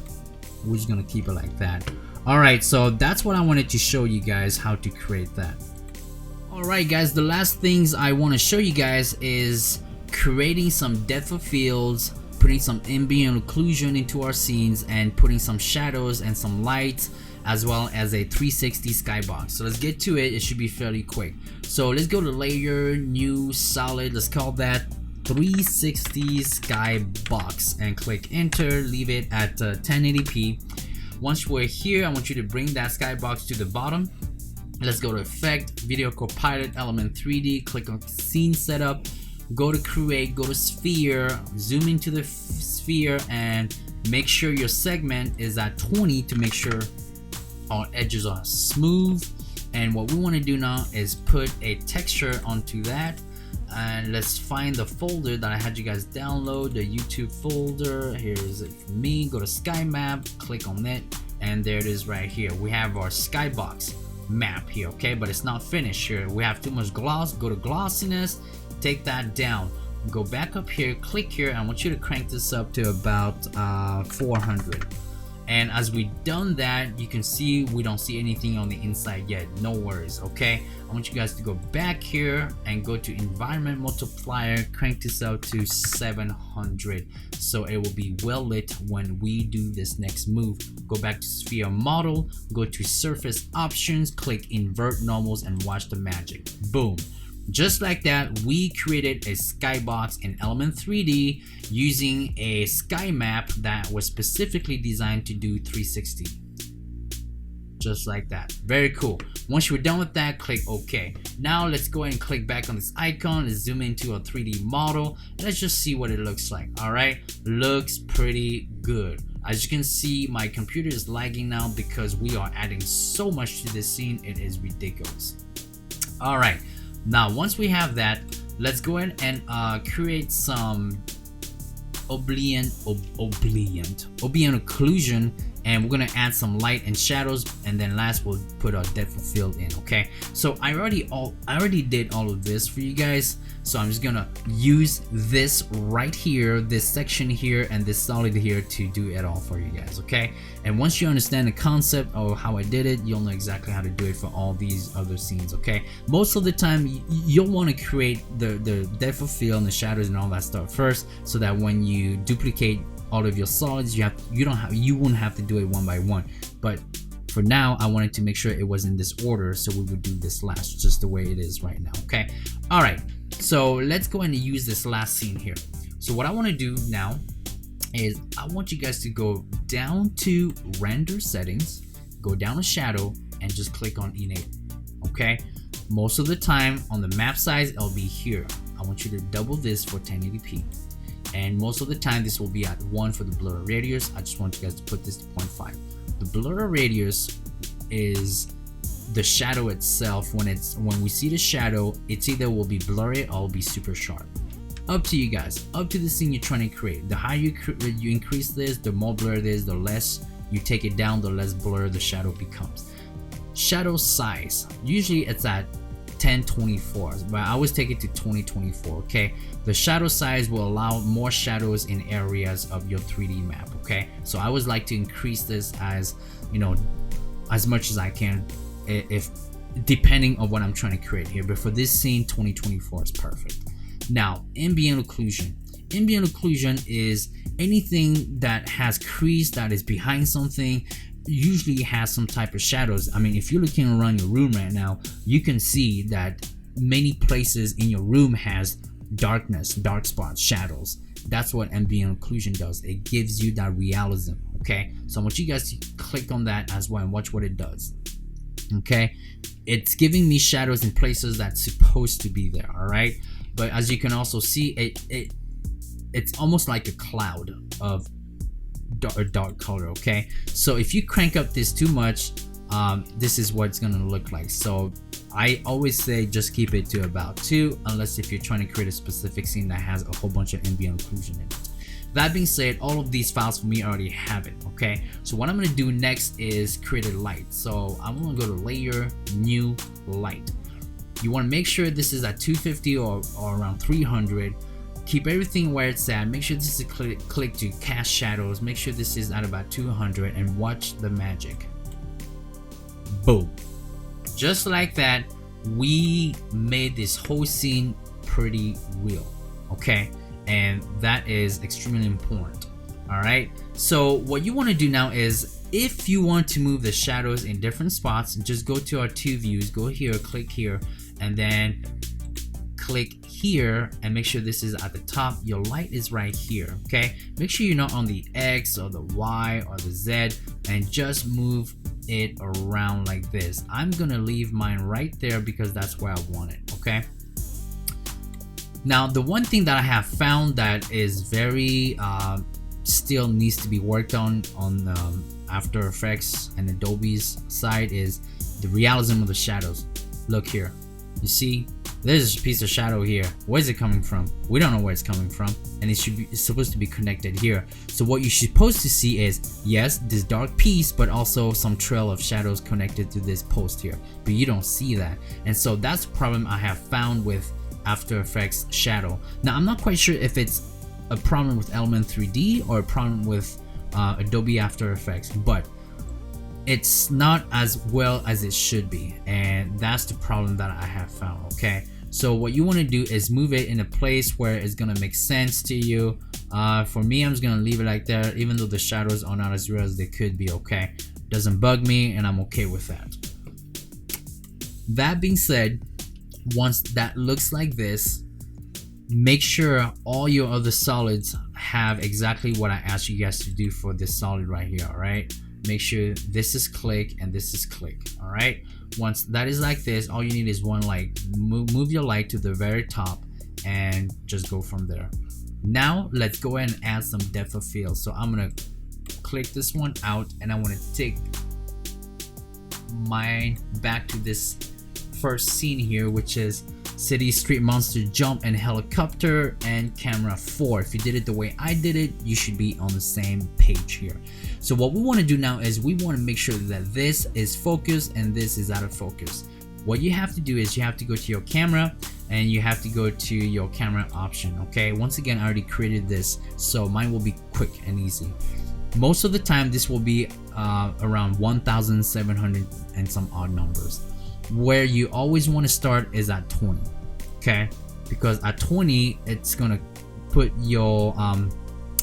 we're just gonna keep it like that. All right, so that's what I wanted to show you guys, how to create that. All right, guys, the last things I want to show you guys is creating some depth of fields, putting some ambient occlusion into our scenes, and putting some shadows and some lights, as well as a 360 skybox. So let's get to it. It should be fairly quick. So let's go to layer, new, solid. Let's call that 360 skybox and click enter. Leave it at 1080p. Once we're here, I want you to bring that skybox to the bottom. Let's go to effect, video Copilot, element 3D, click on scene setup, go to create, go to sphere, zoom into the sphere, and make sure your segment is at 20 to make sure our edges are smooth. And what we want to do now is put a texture onto that, and let's find the folder that I had you guys download, the YouTube folder. Here is it for me. Go to sky map, click on it, and there it is right here. We have our skybox map here, okay, but it's not finished here. We have too much gloss. Go to glossiness, take that down, go back up here, click here, and I want you to crank this up to about 400. And as we done that, you can see we don't see anything on the inside yet. No worries, okay? I want you guys to go back here and go to environment multiplier, crank this out to 700 so it will be well lit when we do this next move. Go back to sphere model, go to surface options, click invert normals, and watch the magic. Boom. Just like that, we created a skybox in Element 3D using a sky map that was specifically designed to do 360. Just like that. Very cool. Once you're done with that, click OK. Now let's go ahead and click back on this icon. Let's zoom into a 3D model. Let's just see what it looks like. Alright, looks pretty good. As you can see, my computer is lagging now because we are adding so much to this scene. It is ridiculous. Alright. Now, once we have that, let's go ahead and create some Ambient Occlusion, and we're gonna add some light and shadows, and then last we'll put our depth of field in. Okay, so I already did all of this for you guys, so I'm just gonna use this right here, this section here, and this solid here to do it all for you guys. Okay, and once you understand the concept of how I did it, you'll know exactly how to do it for all these other scenes. Okay, most of the time you'll want to create the depth of field and the shadows and all that stuff first, so that when you duplicate all of your solids, you wouldn't have to do it one by one. But for now, I wanted to make sure it was in this order, so we would do this last, just the way it is right now. Okay, all right, so let's go ahead and use this last scene here. So what I want to do now is I want you guys to go down to render settings, go down to shadow, and just click on enable. Okay, most of the time on the map size, it'll be here. I want you to double this for 1080p. And most of the time this will be at 1 for the blur radius. I just want you guys to put this to 0.5. The blur radius is the shadow itself. When we see the shadow, it's either will be blurry or will be super sharp. Up to you guys, up to the scene you're trying to create. The higher you increase this, the more blur it is. The less you take it down, the less blur the shadow becomes. Shadow size, usually it's at 1024, but I always take it to 2024. Okay, the shadow size will allow more shadows in areas of your 3D map. Okay, so I always like to increase this as as much as I can, if depending on what I'm trying to create here. But for this scene, 2024 is perfect. Now, ambient occlusion. Ambient occlusion is anything that has crease, that is behind something, usually has some type of shadows. I mean, if you're looking around your room right now, you can see that many places in your room has darkness, dark spots, shadows. That's what ambient occlusion does. It gives you that realism. Okay, so I want you guys to click on that as well and watch what it does. Okay, it's giving me shadows in places that's supposed to be there. All right, but as you can also see, it's almost like a cloud of dark color. Okay, so if you crank up this too much, this is what it's gonna look like. So I always say just keep it to about 2, unless if you're trying to create a specific scene that has a whole bunch of ambient occlusion in it. That being said, all of these files for me already have it. Okay, so what I'm gonna do next is create a light. So I'm gonna go to layer, new light. You want to make sure this is at 250 or around 300. Keep everything where it's at. Make sure this is click to cast shadows. Make sure this is at about 200 and watch the magic. Boom. Just like that, we made this whole scene pretty real. Okay, and that is extremely important. All right, so what you want to do now is, if you want to move the shadows in different spots, just go to our 2 views, go here, click here, and then click here, and make sure this is at the top. Your light is right here. Okay, make sure you're not on the X or the Y or the Z, and just move it around like this. I'm gonna leave mine right there because that's where I want it. Okay, now the one thing that I have found that is very still needs to be worked on After Effects and Adobe's side is the realism of the shadows. Look here, you see there's a piece of shadow here. Where's it coming from? We don't know where it's coming from, and it's supposed to be connected here. So what you're supposed to see is, yes, this dark piece, but also some trail of shadows connected to this post here, but you don't see that. And so that's a problem I have found with After Effects shadow. Now I'm not quite sure if it's a problem with Element 3D or a problem with Adobe After Effects, but it's not as well as it should be, and that's the problem that I have found. Okay, so what you want to do is move it in a place where it's gonna make sense to you. For me, I'm just gonna leave it like that, even though the shadows are not as real as they could be. Okay, doesn't bug me, and I'm okay with that. That being said, once that looks like this, make sure all your other solids have exactly what I asked you guys to do for this solid right here. All right, make sure this is click and this is click. All right, once that is like this, all you need is one light. Move your light to the very top and just go from there. Now let's go ahead and add some depth of field. So I'm gonna click this one out, and I want to take mine back to this first scene here, which is city, street monster, jump, and helicopter, and camera 4. If you did it the way I did it, you should be on the same page here. So what we want to do now is we want to make sure that this is focused and this is out of focus. What you have to do is you have to go to your camera and you have to go to your camera option. Okay, once again, I already created this, so mine will be quick and easy. Most of the time this will be around 1700 and some odd numbers. Where you always want to start is at 20. Okay, because at 20 it's gonna put your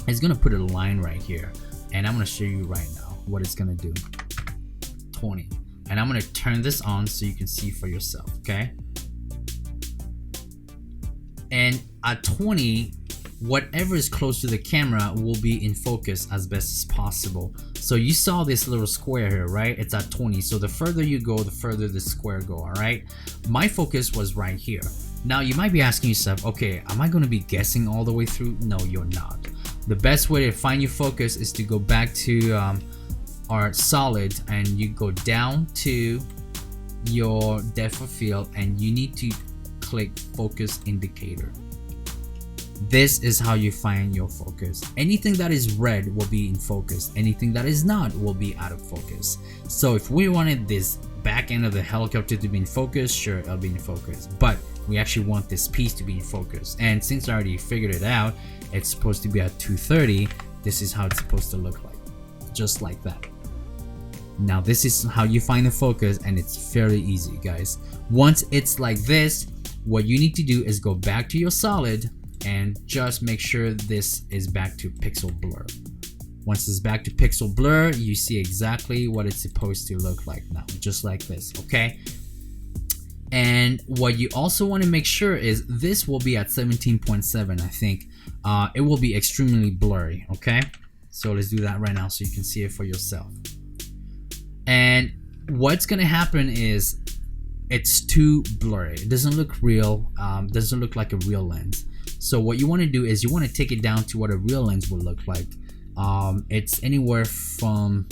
it's gonna put a line right here, and I'm gonna show you right now what it's gonna do. 20, and I'm gonna turn this on so you can see for yourself. Okay, and at 20, whatever is close to the camera will be in focus as best as possible. So you saw this little square here, right? It's at 20. So the further you go, the further the square go. All right, my focus was right here. Now you might be asking yourself, okay, am I going to be guessing all the way through? No, you're not. The best way to find your focus is to go back to our solid, and you go down to your depth of field, and you need to click focus indicator. This is how you find your focus. Anything that is red will be in focus. Anything that is not will be out of focus. So if we wanted this back end of the helicopter to be in focus, sure, it'll be in focus. But we actually want this piece to be in focus. And since I already figured it out, it's supposed to be at 230. This is how it's supposed to look like. Just like that. Now this is how you find the focus, and it's fairly easy, guys. Once it's like this, what you need to do is go back to your solid and just make sure this is back to pixel blur. Once it's back to pixel blur, you see exactly what it's supposed to look like now, just like this. Okay, and what you also want to make sure is this will be at 17.7. I think it will be extremely blurry. Okay, so let's do that right now so you can see it for yourself. And what's gonna happen is it's too blurry. It doesn't look real. Doesn't look like a real lens. So what you want to do is you want to take it down to what a real lens would look like. It's anywhere from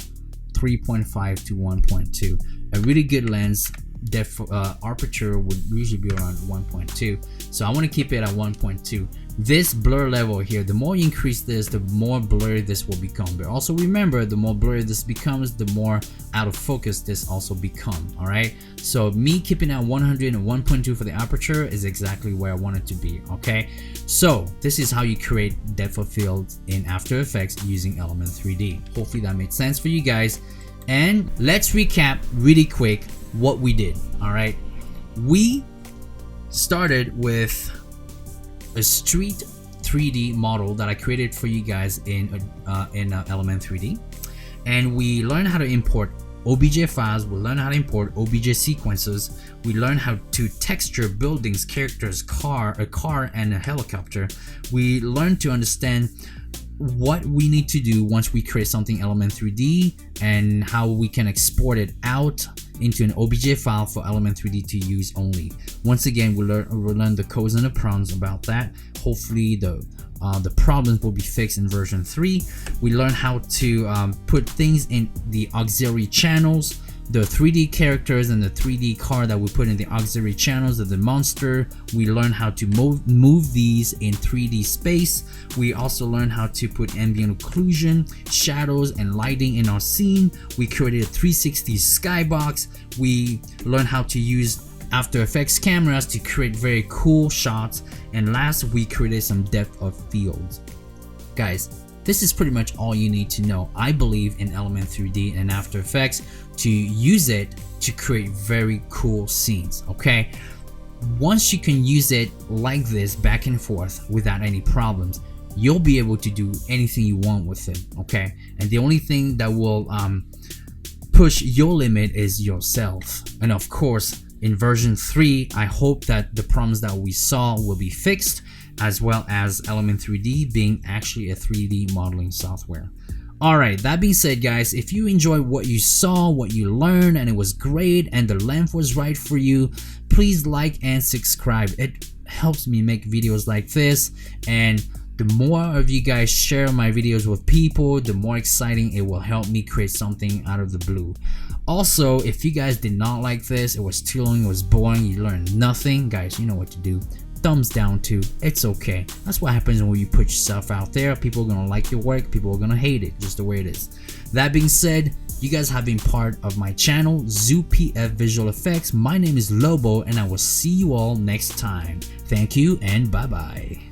3.5 to 1.2. A really good lens depth aperture would usually be around 1.2. So I want to keep it at 1.2. This blur level here, the more you increase this, the more blurry this will become. But also remember, the more blurry this becomes, the more out of focus this also become. All right, so me keeping at 100 and 1.2 for the aperture is exactly where I want it to be. Okay, so this is how you create depth of field in After Effects using Element 3D. Hopefully that made sense for you guys. And let's recap really quick what we did. All right, we started with a street 3D model that I created for you guys in Element 3D, and we learned how to import OBJ files. We learned how to import OBJ sequences. We learned how to texture buildings, characters, a car, and a helicopter. We learned to understand what we need to do once we create something Element 3D and how we can export it out into an OBJ file for Element 3D to use only. Once again, we'll learn the codes and the prompts about that. Hopefully the problems will be fixed in version 3. We learn how to put things in the auxiliary channels, the 3D characters and the 3D car that we put in the auxiliary channels of the monster. We learn how to move these in 3D space. We also learn how to put ambient occlusion, shadows, and lighting in our scene. We created a 360 skybox. We learned how to use After Effects cameras to create very cool shots. And last, we created some depth of field. Guys, this is pretty much all you need to know, I believe, in Element 3D and After Effects to use it to create very cool scenes, okay? Once you can use it like this back and forth without any problems, you'll be able to do anything you want with it, okay? And the only thing that will push your limit is yourself. And of course, in version 3, I hope that the problems that we saw will be fixed, as well as Element 3D being actually a 3D modeling software. Alright, that being said guys, if you enjoyed what you saw, what you learned, and it was great and the length was right for you, please like and subscribe. It helps me make videos like this, and the more of you guys share my videos with people, the more exciting it will help me create something out of the blue. Also, if you guys did not like this, it was too long, it was boring, you learned nothing, guys, you know what to do. Thumbs down too, it's okay. That's what happens when you put yourself out there. People are gonna like your work, people are gonna hate it, just the way it is. That being said, you guys have been part of my channel, ZooPF Visual Effects. My name is Lobo, and I will see you all next time. Thank you and bye bye.